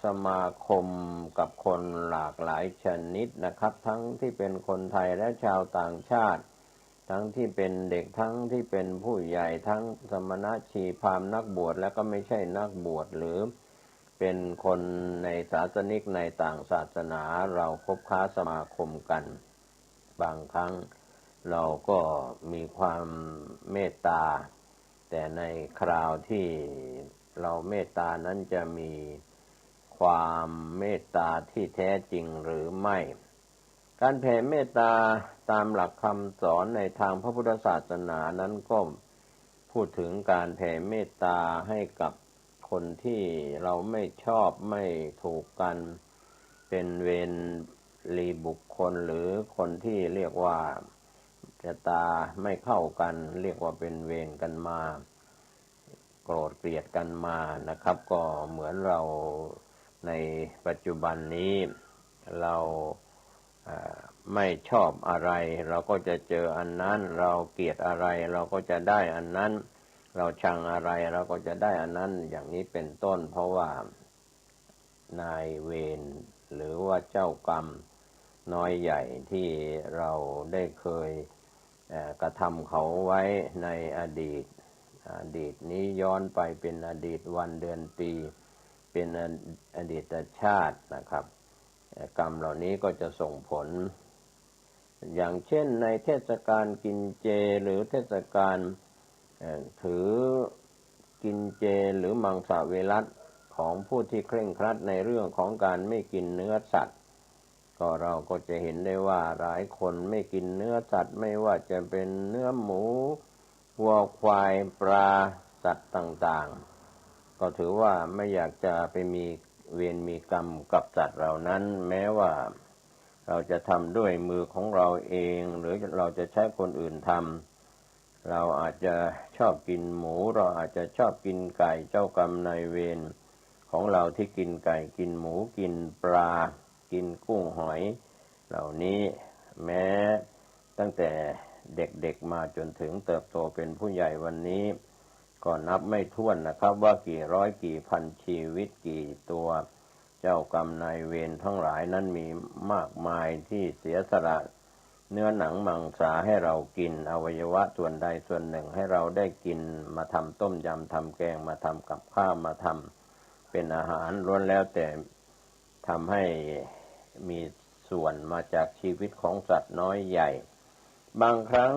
สมาคมกับคนหลากหลายชนิดนะครับทั้งที่เป็นคนไทยและชาวต่างชาติทั้งที่เป็นเด็กทั้งที่เป็นผู้ใหญ่ทั้งสมณชีพราหมณ์นักบวชและก็ไม่ใช่นักบวชหรือเป็นคนในศาสนิกในต่างศาสนาเราคบค้าสมาคมกันบางครั้งเราก็มีความเมตตาแต่ในคราวที่เราเมตตานั้นจะมีความเมตตาที่แท้จริงหรือไม่ การแผ่เมตตาตามหลักคำสอนในทางพระพุทธศาสนานั้นก็พูดถึงการแผ่เมตตาให้กับคนที่เราไม่ชอบไม่ถูกกันเป็นเวรีบุคคลหรือคนที่เรียกว่าชะตาไม่เข้ากันเรียกว่าเป็นเวรกันมาโกรธเกลียดกันมานะครับก็เหมือนเราในปัจจุบันนี้เราไม่ชอบอะไรเราก็จะเจออันนั้นเราเกลียดอะไรเราก็จะได้อันนั้นเราชังอะไรเราก็จะได้อันนั้นอย่างนี้เป็นต้นเพราะว่านายเวรหรือว่าเจ้ากรรมน้อยใหญ่ที่เราได้เคยกระทำเขาไว้ในอดีตนี้ย้อนไปเป็นอดีตวันเดือนปีเป็นอดีตชาตินะครับกรรมเหล่านี้ก็จะส่งผลอย่างเช่นในเทศกาลกินเจหรือเทศกาลถือกินเจหรือมังสวิรัติของผู้ที่เคร่งครัดในเรื่องของการไม่กินเนื้อสัตว์ก็เราก็จะเห็นได้ว่าหลายคนไม่กินเนื้อสัตว์ไม่ว่าจะเป็นเนื้อหมูวัวควายปลาสัตว์ต่างๆก็ถือว่าไม่อยากจะไปมีเวรมีกรรมกับสัตว์เหล่านั้นแม้ว่าเราจะทำด้วยมือของเราเองหรือเราจะใช้คนอื่นทำเราอาจจะชอบกินหมูเราอาจจะชอบกินไก่เจ้ากรรมนายเวรของเราที่กินไก่กินหมูกินปลากินกุ้งหอยเหล่านี้แม้ตั้งแต่เด็กๆมาจนถึงเติบโตเป็นผู้ใหญ่วันนี้ก็นับไม่ถ้วนนะครับว่ากี่ร้อยกี่พันชีวิตกี่ตัวเจ้ากรรมนายเวรทั้งหลายนั้นมีมากมายที่เสียสละเนื้อหนังมังสาให้เรากินอวัยวะส่วนใดส่วนหนึ่งให้เราได้กินมาทำต้มยำทำแกงมาทำกับข้าวมาทำเป็นอาหารล้วนแล้วแต่ทำให้มีส่วนมาจากชีวิตของสัตว์น้อยใหญ่บางครั้ง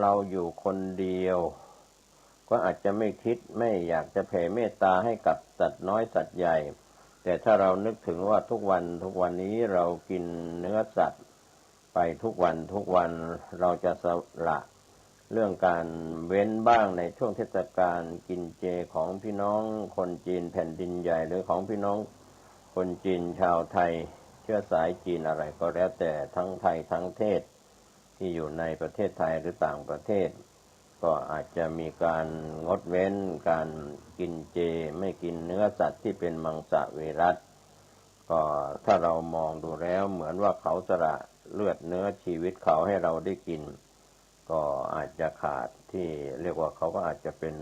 เราอยู่คนเดียวก็อาจจะไม่คิดไม่อยากจะแผ่เมตตาให้กับสัตว์น้อยสัตว์ใหญ่แต่ถ้าเรานึกถึงว่าทุกวันนี้เรากินเนื้อสัตว์ไปทุกวันเราจะสละเรื่องการเว้นบ้างในช่วงเทศกาลกินเจของพี่น้องคนจีนแผ่นดินใหญ่หรือของพี่น้องคนจีนชาวไทยเชื้อสายจีนอะไรก็แล้วแต่ทั้งไทยทั้งเทศที่อยู่ในประเทศไทยหรือต่างประเทศก็อาจจะมีการงดเว้นการกินเจไม่กินเนื้อสัตว์ที่เป็นมังสวิรัติก็ถ้าเรามองดูแล้วเหมือนว่าเขาสละเลือดเนื้อชีวิตเขาให้เราได้กินก็อาจจะขาดที่เรียกว่าเขาก็อาจจะเป็น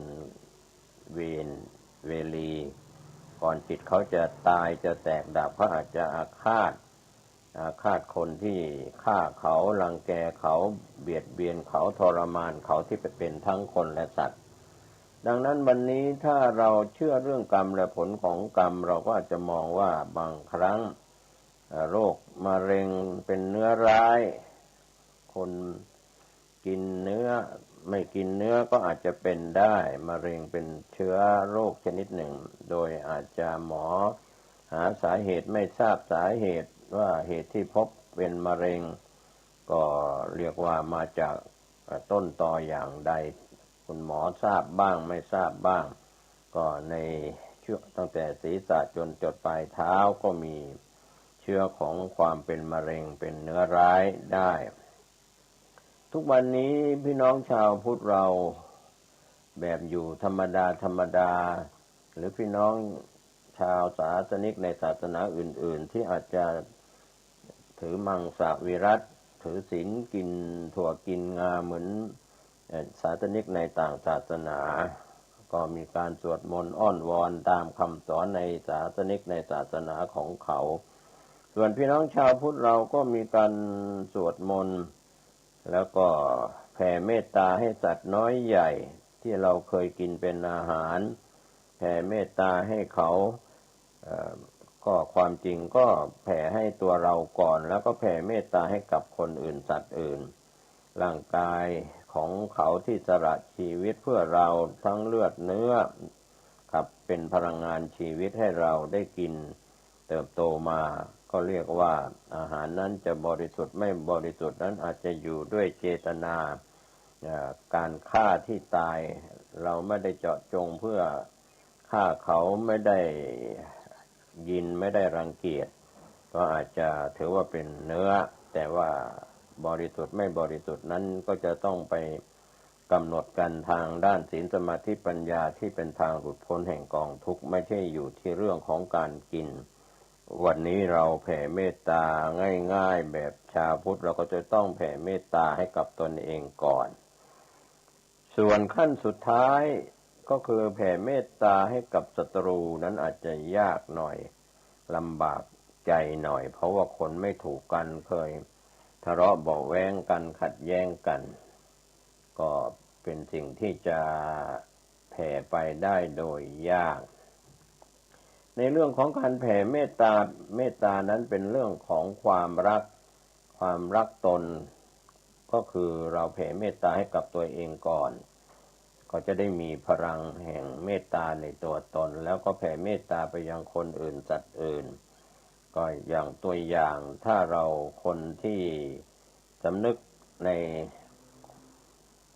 เวรีก่อนจิตเขาจะตายจะแตกดับเขาอาจจะอาฆาตคนที่ฆ่าเขารังแกเขาเบียดเบียนเขาทรมานเขาที่เป็นทั้งคนและสัตว์ดังนั้นวันนี้ถ้าเราเชื่อเรื่องกรรมและผลของกรรมเราก็อาจจะมองว่าบางครั้งโรคมะเร็งเป็นเนื้อร้ายคนกินเนื้อไม่กินเนื้อก็อาจจะเป็นได้มะเร็งเป็นเชื้อโรคชนิดหนึ่งโดยอาจจะหมอหาสาเหตุไม่ทราบสาเหตุว่าเหตุที่พบเป็นมะเร็งก็เรียกว่ามาจากต้นตออย่างใดคุณหมอทราบบ้างไม่ทราบบ้างก็ในช่วงตั้งแต่ศีรษะจนจดปลายเท้าก็มีเชื้อของความเป็นมะเร็งเป็นเนื้อร้ายได้ทุกวันนี้พี่น้องชาวพุทธเราแบบอยู่ธรรมดาหรือพี่น้องชาวศาสนิกในศาสนาอื่นๆที่อาจจะถือมังสวิรัติถือศีลกินถั่วกินงาเหมือนศาสนิกในต่างศาสนาก็มีการสวดมนต์อ้อนวอนตามคำสอนในศาสนิกในศาสนาของเขาส่วนพี่น้องชาวพุทธเราก็มีการสวดมนต์แล้วก็แผ่เมตตาให้สัตว์น้อยใหญ่ที่เราเคยกินเป็นอาหารแผ่เมตตาให้เขาก็ความจริงก็แผ่ให้ตัวเราก่อนแล้วก็แผ่เมตตาให้กับคนอื่นสัตว์อื่นร่างกายของเขาที่สละชีวิตเพื่อเราทั้งเลือดเนื้อครับเป็นพลังงานชีวิตให้เราได้กินเติบโตมา ก็เรียกว่าอาหารนั้นจะบริสุทธิ์ไม่บริสุทธิ์นั้นอาจจะอยู่ด้วยเจตนาการฆ่าที่ตายเราไม่ได้เจาะจงเพื่อฆ่าเขาไม่ได้ยินไม่ได้รังเกียจก็อาจจะถือว่าเป็นเนื้อแต่ว่าบริสุทธิ์ไม่บริสุทธิ์นั้นก็จะต้องไปกำหนดกันทางด้านศีลสมาธิปัญญาที่เป็นทางหลุดพ้นแห่งกองทุกข์ไม่ใช่อยู่ที่เรื่องของการกินวันนี้เราแผ่เมตตาง่ายๆแบบชาวพุทธเราก็จะต้องแผ่เมตตาให้กับตนเองก่อนส่วนขั้นสุดท้ายก็คือแผ่เมตตาให้กับศัตรูนั้นอาจจะยากหน่อยลำบากใจหน่อยเพราะว่าคนไม่ถูกกันเคยทะเลาะเบาะแว้งกันขัดแย้งกันก็เป็นสิ่งที่จะแผ่ไปได้โดยยากในเรื่องของการแผ่เมตตานั้นเป็นเรื่องของความรักตนก็คือเราแผ่เมตตาให้กับตัวเองก่อนก็จะได้มีพลังแห่งเมตตาในตัวตนแล้วก็แผ่เมตตาไปยังคนอื่นสัตว์อื่นก็อย่างตัวอย่างถ้าเราคนที่สำนึกใน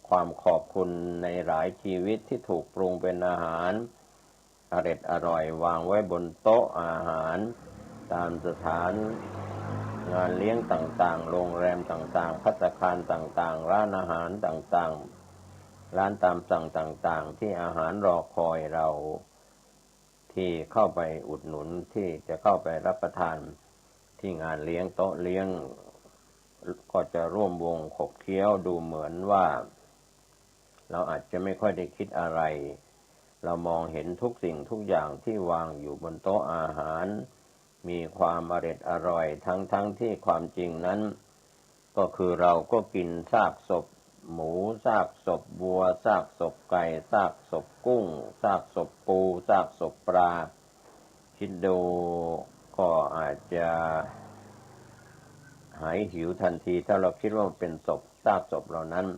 ความขอบคุณในหลายชีวิตที่ถูกปรุงเป็นอาหารอร่อยวางไว้บนโต๊ะอาหารตามสถานงานเลี้ยงต่างๆโรงแรมต่างๆภัตตาคารต่างๆร้านอาหารต่างๆร้านตามสั่งต่างๆที่อาหารรอคอยเราที่เข้าไปอุดหนุนที่จะเข้าไปรับประทานที่งานเลี้ยงโต๊ะเลี้ยงก็จะร่วมวงขบเคี้ยวดูเหมือนว่าเราอาจจะไม่ค่อยได้คิดอะไรเรามองเห็นทุกสิ่งทุกอย่างที่วางอยู่บนโต๊ะอาหารมีความอร่อยทั้งที่ความจริงนั้นก็คือเราก็กินซากศพหมูซากศพวัวซากศพไก่ซากศพกุ้งซากศพปูซากศพปลาคิดดูก็อาจจะหายหิวทันทีถ้าเราคิดว่าเป็นศพซากศพเหล่านั้น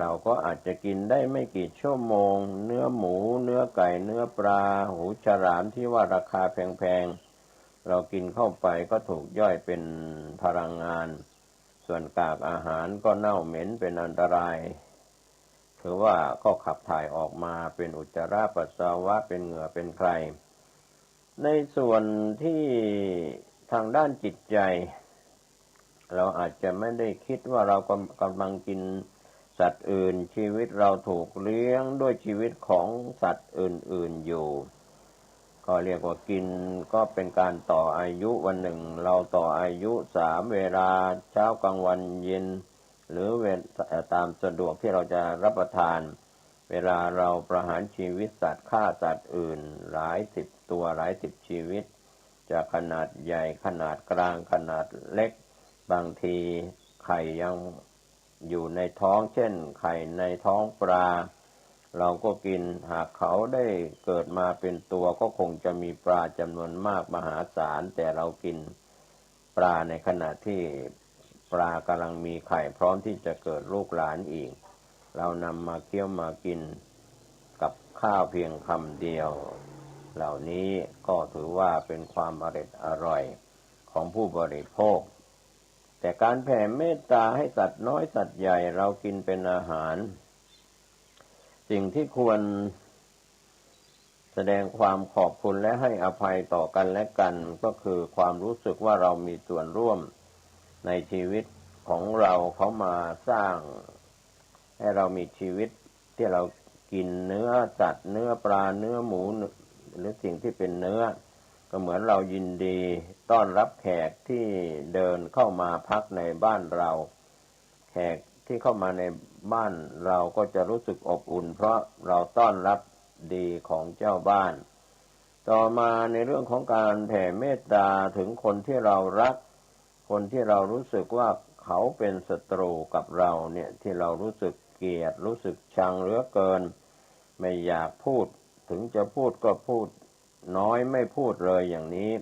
เราก็อาจจะกินได้ไม่กี่ชั่วโมงเนื้อหมูเนื้อไก่เนื้อปลาหูฉลามที่ว่าราคาแพงๆเรากินเข้าไปก็ถูกย่อยเป็นพลังงานส่วนกากอาหารก็เน่าเหม็นเป็นอันตรายถือว่าก็ขับถ่ายออกมาเป็นอุจจาระปัสสาวะเป็นเหงื่อเป็นไครในส่วนที่ทางด้านจิตใจเราอาจจะไม่ได้คิดว่าเรากำลังกินสัตว์อื่นชีวิตเราถูกเลี้ยงด้วยชีวิตของสัตว์อื่นๆอยู่ก็เรียกว่ากินก็เป็นการต่ออายุวันหนึ่งเราต่ออายุ3เวลาเช้ากลางวันเย็นหรือตามสะดวกที่เราจะรับประทานเวลาเราประหารชีวิตสัตว์ฆ่าสัตว์อื่นหลายสิบตัวหลายสิบชีวิตจะขนาดใหญ่ขนาดกลางขนาดเล็กบางทีไข่ยังอยู่ในท้องเช่นไข่ในท้องปลาเราก็กินหากเขาได้เกิดมาเป็นตัวก็คงจะมีปลาจำนวนมากมหาศาลแต่เรากินปลาในขณะที่ปลากำลังมีไข่พร้อมที่จะเกิดลูกหลานอีกเรานำมาเคี้ยวมากินกับข้าวเพียงคำเดียวเหล่านี้ก็ถือว่าเป็นความอร่อยของผู้บริโภคแต่การแผ่เมตตาให้สัตว์น้อยสัตว์ใหญ่เรากินเป็นอาหารสิ่งที่ควรแสดงความขอบคุณและให้อภัยต่อกันและกันก็คือความรู้สึกว่าเรามีส่วนร่วมในชีวิตของเราเขามาสร้างให้เรามีชีวิตที่เรากินเนื้อสัตว์เนื้อปลาเนื้อหมูหรือสิ่งที่เป็นเนื้อก็เหมือนเรายินดีต้อนรับแขกที่เดินเข้ามาพักในบ้านเราแขกที่เข้ามาในบ้านเราก็จะรู้สึกอบอุ่นเพราะเราต้อนรับดีของเจ้าบ้านต่อมาในเรื่องของการแผ่เมตตาถึงคนที่เรารักคนที่เรารู้สึกว่าเขาเป็นศัตรูกับเราเนี่ยที่เรารู้สึกเกลียดรู้สึกชังเหลือเกินไม่อยากพูดถึงจะพูดก็พูดน้อยไม่พูดเลยอย่างนี้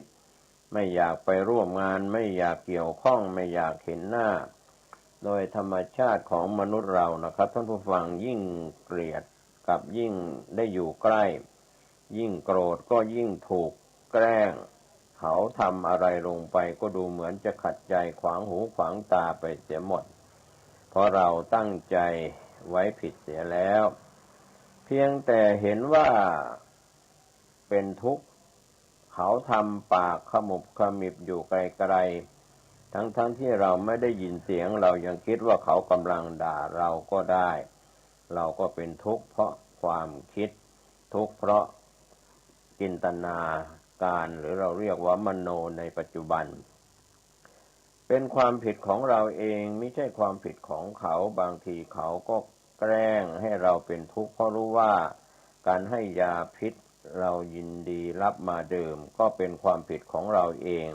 ไม่อยากไปร่วมงานไม่อยากเกี่ยวข้องไม่อยากเห็นหน้าโดยธรรมชาติของมนุษย์เรานะครับท่านผู้ฟังยิ่งเกลียดกับยิ่งได้อยู่ใกล้ยิ่งโกรธก็ยิ่งถูกแกล้งท เขาทำอะไรลงไปก็ดูเหมือนจะขัดใจขวางหูขวางตาไปเสียหมดเพราะเราตั้งใจไว้ผิดเสียแล้วเพียงแต่เห็นว่าเป็นทุกข์เขาทำปากขมุบขมิบอยู่ไกลๆทั้งที่เราไม่ได้ยินเสียงเรายังคิดว่าเขากำลังด่าเราก็ได้เราก็เป็นทุกข์เพราะความคิดทุกข์เพราะจินตนาการหรือเราเรียกว่ามโนในปัจจุบันเป็นความผิดของเราเองไม่ใช่ความผิดของเขาบางทีเขาก็แกล้งให้เราเป็นทุกข์เพราะรู้ว่าการให้ยาพิษเรายินดีรับมาดื่มก็เป็นความผิดของเราเอง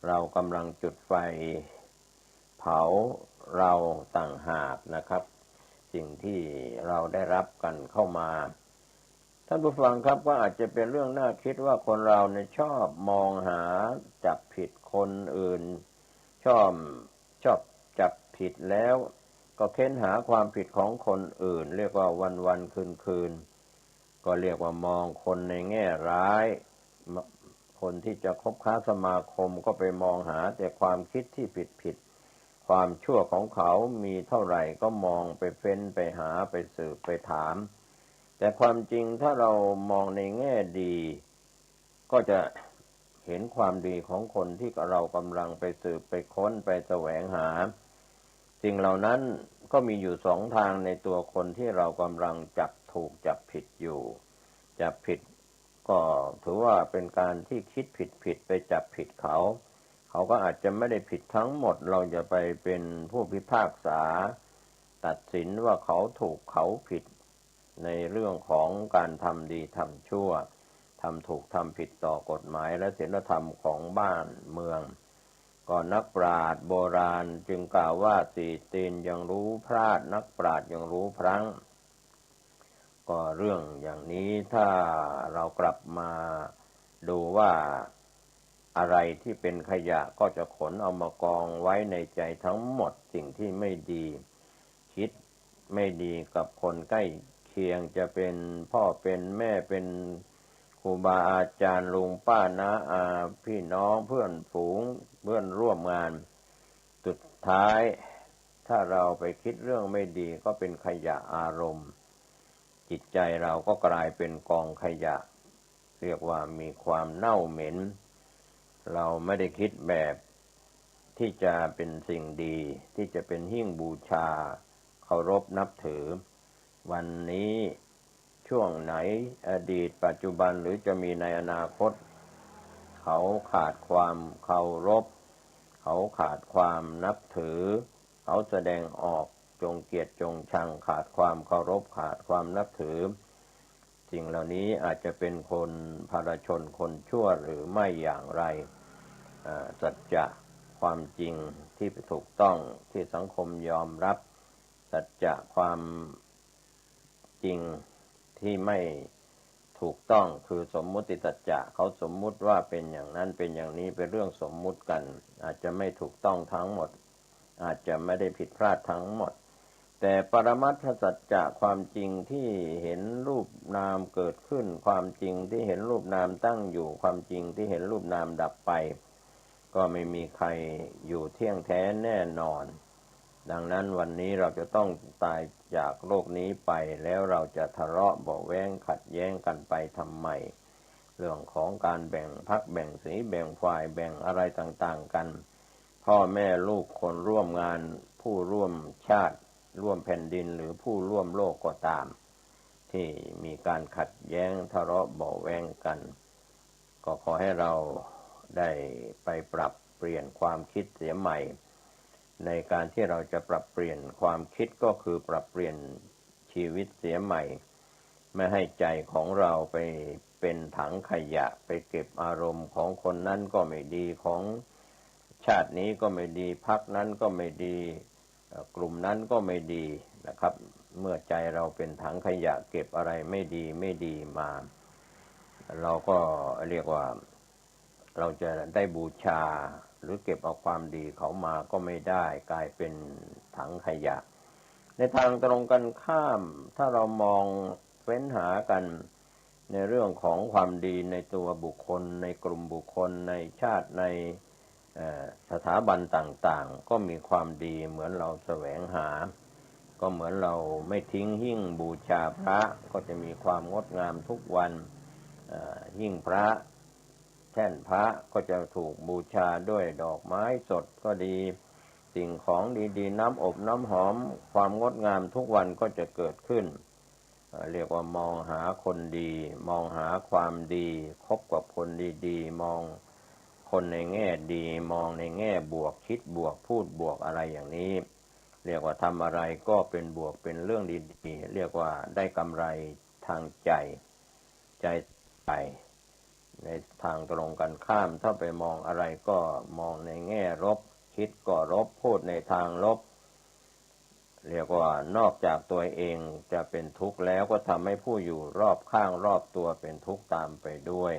เรากำลังจุดไฟเผาเราต่างหากนะครับสิ่งที่เราได้รับกันเข้ามาท่านผู้ฟังครับก็อาจจะเป็นเรื่องน่าคิดว่าคนเราเนี่ยชอบมองหาจับผิดคนอื่นชอบจับผิดแล้วก็เค้นหาความผิดของคนอื่นเรียกว่าวันคืนก็เรียกว่ามองคนในแง่ร้ายคนที่จะคบค้าสมาคมก็ไปมองหาแต่ความคิดที่ผิดความชั่วของเขามีเท่าไหร่ก็มองไปเฟ้นไปหาไปสืบไปถามแต่ความจริงถ้าเรามองในแง่ดีก็จะเห็นความดีของคนที่เรากำลังไปสืบไปค้นไปแสวงหาสิ่งเหล่านั้นก็มีอยู่สองทางในตัวคนที่เรากำลังจับถูกจับผิดอยู่จับผิดก็ถือว่าเป็นการที่คิดผิดไปจับผิดเขาก็อาจจะไม่ได้ผิดทั้งหมดเราจะไปเป็นผู้พิพากษาตัดสินว่าเขาถูกเขาผิดในเรื่องของการทำดีทำชั่วทำถูกทำผิดต่อกฎหมายและศีลธรรมของบ้านเมืองก็นักปราชญ์โบราณจึงกล่าวว่าสี่ตีนยังรู้พลาดนักปราชญ์ยังรู้พลั้งก็เรื่องอย่างนี้ถ้าเรากลับมาดูว่าอะไรที่เป็นขยะก็จะขนเอามากองไว้ในใจทั้งหมดสิ่งที่ไม่ดีคิดไม่ดีกับคนใกล้เคียงจะเป็นพ่อเป็นแม่เป็นครูบาอาจารย์ลุงป้าน้าอาพี่น้องเพื่อนฝูงเพื่อนร่วมงานสุดท้ายถ้าเราไปคิดเรื่องไม่ดีก็เป็นขยะอารมณ์จิตใจเราก็กลายเป็นกองขยะเรียกว่ามีความเน่าเหม็นเราไม่ได้คิดแบบที่จะเป็นสิ่งดีที่จะเป็นหิ้งบูชาเคารพนับถือวันนี้ช่วงไหนอดีตปัจจุบันหรือจะมีในอนาคตเขาขาดความเคารพเขาขาดความนับถือเขาแสดงออกจงเกลียดจงชังขาดความเคารพขาดความนับถือสิ่งเหล่านี้อาจจะเป็นคนพาลชนคนชั่วหรือไม่อย่างไรสัจจะความจริงที่ถูกต้องที่สังคมยอมรับสัจจะความจริงที่ไม่ถูกต้องคือสมมุติสัจจะเขาสมมุติว่าเป็นอย่างนั้นเป็นอย่างนี้เป็นเรื่องสมมุติกันอาจจะไม่ถูกต้องทั้งหมดอาจจะไม่ได้ผิดพลาดทั้งหมดแต่ปรมัตถสัจจะความจริงที่เห็นรูปนามเกิดขึ้นความจริงที่เห็นรูปนามตั้งอยู่ความจริงที่เห็นรูปนามดับไปก็ไม่มีใครอยู่เที่ยงแท้แน่นอนดังนั้นวันนี้เราจะต้องตายจากโลกนี้ไปแล้วเราจะทะเลาะเบาะแว้งขัดแย้งกันไปทำไมเรื่องของการแบ่งพรรคแบ่งสีแบ่งฝ่ายแบ่งอะไรต่างๆกันพ่อแม่ลูกคนร่วมงานผู้ร่วมชาติร่วมแผ่นดินหรือผู้ร่วมโลกก็ตามที่มีการขัดแย้งทะเลาะเบาะแว้งกันก็ขอให้เราได้ไปปรับเปลี่ยนความคิดเสียใหม่ในการที่เราจะปรับเปลี่ยนความคิดก็คือปรับเปลี่ยนชีวิตเสียใหม่ไม่ให้ใจของเราไปเป็นถังขยะไปเก็บอารมณ์ของคนนั้นก็ไม่ดีของชาตินี้ก็ไม่ดีพรรคนั้นก็ไม่ดีกลุ่มนั้นก็ไม่ดีนะครับเมื่อใจเราเป็นถังขยะเก็บอะไรไม่ดีมาเราก็เรียกว่าเราจะได้บูชาหรือเก็บเอาความดีเขามาก็ไม่ได้กลายเป็นถังขยะในทางตรงกันข้ามถ้าเรามองเฟ้นหากัน ในเรื่องของความดีในตัวบุคคลในกลุ่มบุคคลในชาติในสถาบันต่างๆก็มีความดีเหมือนเราแสวงหาก็เหมือนเราไม่ทิ้งหิ้งบูชาพระก็จะมีความงดงามทุกวันหิ้งพระแท่นพระก็จะถูกบูชาด้วยดอกไม้สดก็ดีสิ่งของดีๆน้ำอบน้ำหอมความงดงามทุกวันก็จะเกิดขึ้นเรียกว่ามองหาคนดีมองหาความดีคบกับคนดีๆมองคนในแง่ดีมองในแง่บวกคิดบวกพูดบวกอะไรอย่างนี้เรียกว่าทำอะไรก็เป็นบวกเป็นเรื่องดีๆเรียกว่าได้กำไรทางใจไปในทางตรงกันข้ามถ้าไปมองอะไรก็มองในแง่ลบคิดก็ลบพูดในทางลบเรียกว่านอกจากตัวเองจะเป็นทุกข์แล้วก็ทำให้ผู้อยู่รอบข้างรอบตัวเป็นทุกข์ตามไปด้วย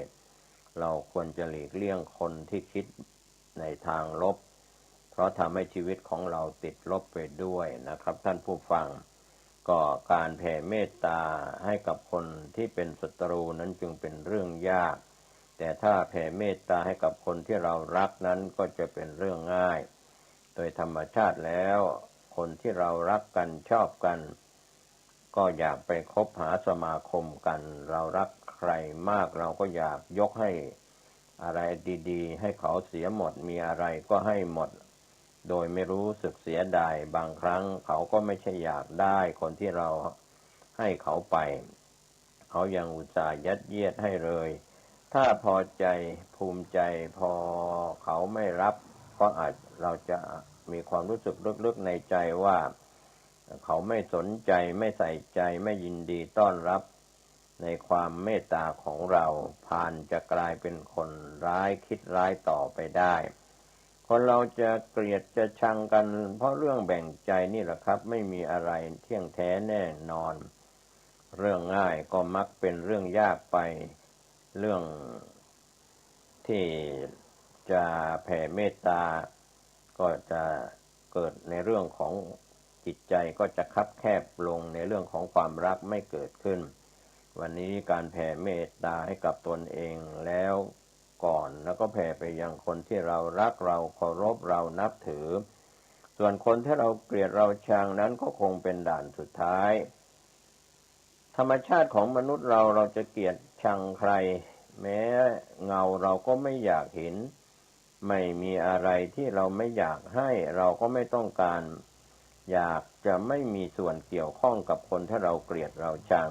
เราควรจะหลีกเลี่ยงคนที่คิดในทางลบเพราะทำให้ชีวิตของเราติดลบไปด้วยนะครับท่านผู้ฟังก็การแผ่เมตตาให้กับคนที่เป็นศัตรูนั้นจึงเป็นเรื่องยากแต่ถ้าแผ่เมตตาให้กับคนที่เรารักนั้นก็จะเป็นเรื่องง่ายโดยธรรมชาติแล้วคนที่เรารักกันชอบกันก็อยากไปคบหาสมาคมกันเรารักใครมากเราก็อยากยกให้อะไรดีๆให้เขาเสียหมดมีอะไรก็ให้หมดโดยไม่รู้สึกเสียดายบางครั้งเขาก็ไม่ใช่อยากได้คนที่เราให้เขาไปเขายังอุตส่าห์ยัดเยียดให้เลยถ้าพอใจภูมิใจพอเขาไม่รับก็อาจเราจะมีความรู้สึกลึกๆในใจว่าเขาไม่สนใจไม่ใส่ใจไม่ยินดีต้อนรับในความเมตตาของเราผ่านจะกลายเป็นคนร้ายคิดร้ายต่อไปได้คนเราจะเกลียดจะชังกันเพราะเรื่องแบ่งใจนี่แหละครับไม่มีอะไรเที่ยงแท้แน่นอนเรื่องง่ายก็มักเป็นเรื่องยากไปเรื่องที่จะแผ่เมตตาก็จะเกิดในเรื่องของจิตใจก็จะคับแคบลงในเรื่องของความรักไม่เกิดขึ้นวันนี้การแผ่เมตตาให้กับตนเองแล้วก่อนแล้วก็แผ่ไปยังคนที่เรารักเราเคารพเรานับถือส่วนคนที่เราเกลียดเราชังนั้นก็คงเป็นด่านสุดท้ายธรรมชาติของมนุษย์เราจะเกลียดชังใครแม้เงาเราก็ไม่อยากเห็นไม่มีอะไรที่เราไม่อยากให้เราก็ไม่ต้องการอยากจะไม่มีส่วนเกี่ยวข้องกับคนที่เราเกลียดเราชัง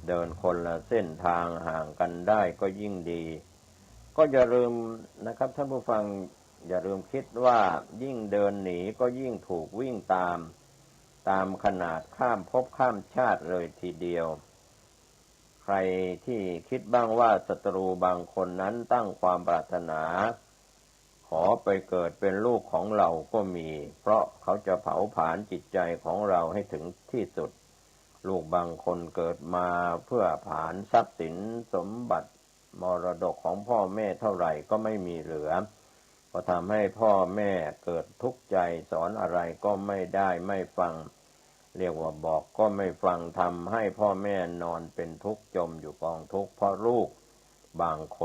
เดินคนละเส้นทางห่างกันได้ก็ยิ่งดีก็อย่าลืมนะครับท่านผู้ฟังอย่าลืมคิดว่ายิ่งเดินหนีก็ยิ่งถูกวิ่งตามขนาดข้ามภพข้ามชาติเลยทีเดียวใครที่คิดบ้างว่าศัตรูบางคนนั้นตั้งความปรารถนาขอไปเกิดเป็นลูกของเราก็มีเพราะเขาจะเผาผลาญจิตใจของเราให้ถึงที่สุดลูกบางคนเกิดมาเพื่อผลาญทรัพย์สินสมบัติมรดกของพ่อแม่เท่าไหร่ก็ไม่มีเหลือก็ทำให้พ่อแม่เกิดทุกข์ใจสอนอะไรก็ไม่ได้ไม่ฟังเรียกว่าบอกก็ไม่ฟังทำให้พ่อแม่นอนเป็นทุกข์จมอยู่กองทุกข์เพราะลูกบางค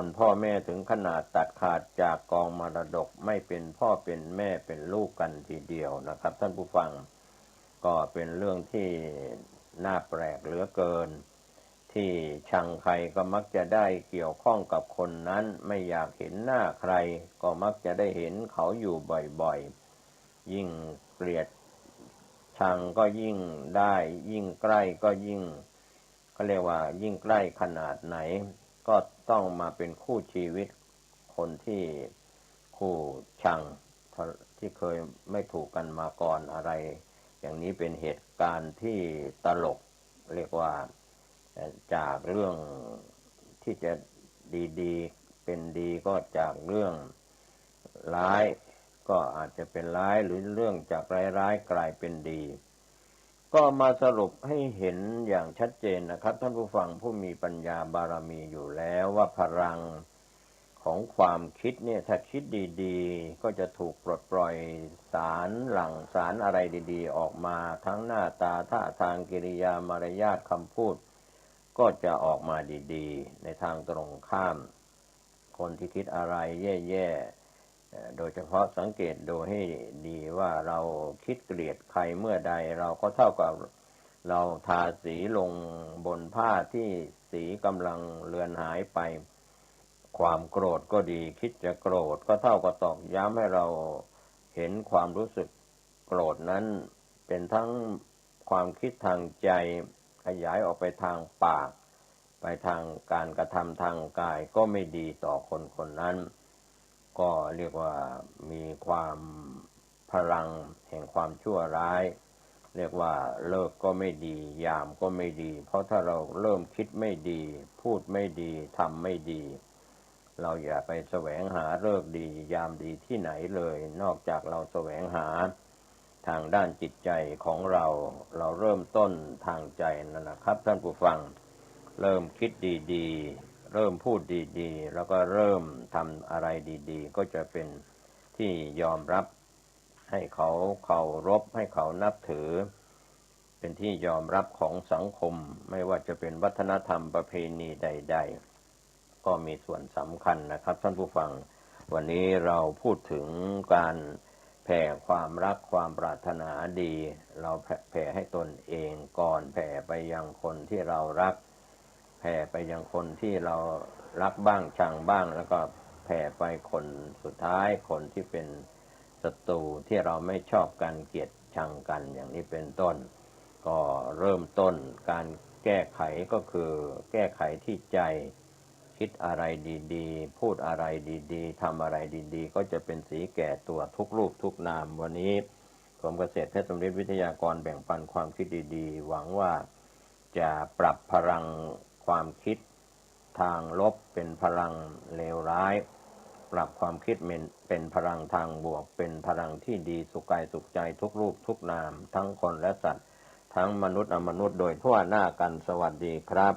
นพ่อแม่ถึงขนาดตัดขาดจากกองมรดกไม่เป็นพ่อเป็นแม่เป็นลูกกันทีเดียวนะครับท่านผู้ฟังก็เป็นเรื่องที่น่าแปลกเหลือเกินที่ชังใครก็มักจะได้เกี่ยวข้องกับคนนั้นไม่อยากเห็นหน้าใครก็มักจะได้เห็นเขาอยู่บ่อยๆยิ่งเกลียดชังก็ยิ่งได้ยิ่งใกล้ก็ยิ่งเขาเรียกว่ายิ่งใกล้ขนาดไหนก็ต้องมาเป็นคู่ชีวิตคนที่คู่ชังที่เคยไม่ถูกกันมาก่อนอะไรอย่างนี้เป็นเหตุการณ์ที่ตลกเรียกว่าจากเรื่องที่จะดีๆเป็นดีก็จากเรื่องร้ายก็อาจจะเป็นร้ายหรือเรื่องจากร้ายๆกลายเป็นดีก็มาสรุปให้เห็นอย่างชัดเจนนะครับท่านผู้ฟังผู้มีปัญญาบารมีอยู่แล้วว่าพลังของความคิดเนี่ยถ้าคิดดีๆก็จะถูกปลดปล่อยสารหลั่งสารอะไรดีๆออกมาทั้งหน้าตาท่าทางกิริยามารยาทคำพูด ก็จะออกมาดีๆในทางตรงข้ามคนที่คิดอะไรแย่ๆโดยเฉพาะสังเกตดูให้ดีว่าเราคิดเกลียดใครเมื่อใดเราก็เท่ากับเราทาสีลงบนผ้าที่สีกำลังเลือนหายไปความโกรธก็ดีคิดจะโกรธก็เท่ากับตอกย้ำให้เราเห็นความรู้สึกโกรธนั้นเป็นทั้งความคิดทางใจขยายออกไปทางปากไปทางการกระทำทางกายก็ไม่ดีต่อคนคนนั้นก็เรียกว่ามีความพลังแห่งความชั่วร้ายเรียกว่าเลิกก็ไม่ดียามก็ไม่ดีเพราะถ้าเราเริ่มคิดไม่ดีพูดไม่ดีทำไม่ดีเราอย่าไปแสวงหาฤกษ์ดียามดีที่ไหนเลยนอกจากเราแสวงหาทางด้านจิตใจของเราเริ่มต้นทางใจนั่นแหละครับท่านผู้ฟังเริ่มคิดดีๆเริ่มพูดดีๆแล้วก็เริ่มทำอะไรดีๆก็จะเป็นที่ยอมรับให้เขาเคารพให้เขานับถือเป็นที่ยอมรับของสังคมไม่ว่าจะเป็นวัฒนธรรมประเพณีใดๆก็มีส่วนสำคัญนะครับท่านผู้ฟังวันนี้เราพูดถึงการแผ่ความรักความปรารถนาดีเราแผ่ให้ตนเองก่อนแผ่ไปยังคนที่เรารักแผ่ไปยังคนที่เรารักบ้างชังบ้างแล้วก็แผ่ไปคนสุดท้ายคนที่เป็นศัตรูที่เราไม่ชอบกันเกลียดชังกันอย่างนี้เป็นต้นก็เริ่มต้นการแก้ไขก็คือแก้ไขที่ใจคิดอะไรดีๆพูดอะไรดีๆทำอะไรดีๆก็จะเป็นสีแก่ตัวทุกรูปทุกนามวันนี้กรมเกษตรเพชรสมฤทธิ์วิทยากรแบ่งปันความคิดดีๆหวังว่าจะปรับพลังความคิดทางลบเป็นพลังเลวร้ายปรับความคิดเป็นพลังทางบวกเป็นพลังที่ดีสุขกายสุขใจทุกรูปทุกนามทั้งคนและสัตว์ทั้งมนุษย์อมนุษย์โดยทั่วหน้ากันสวัสดีครับ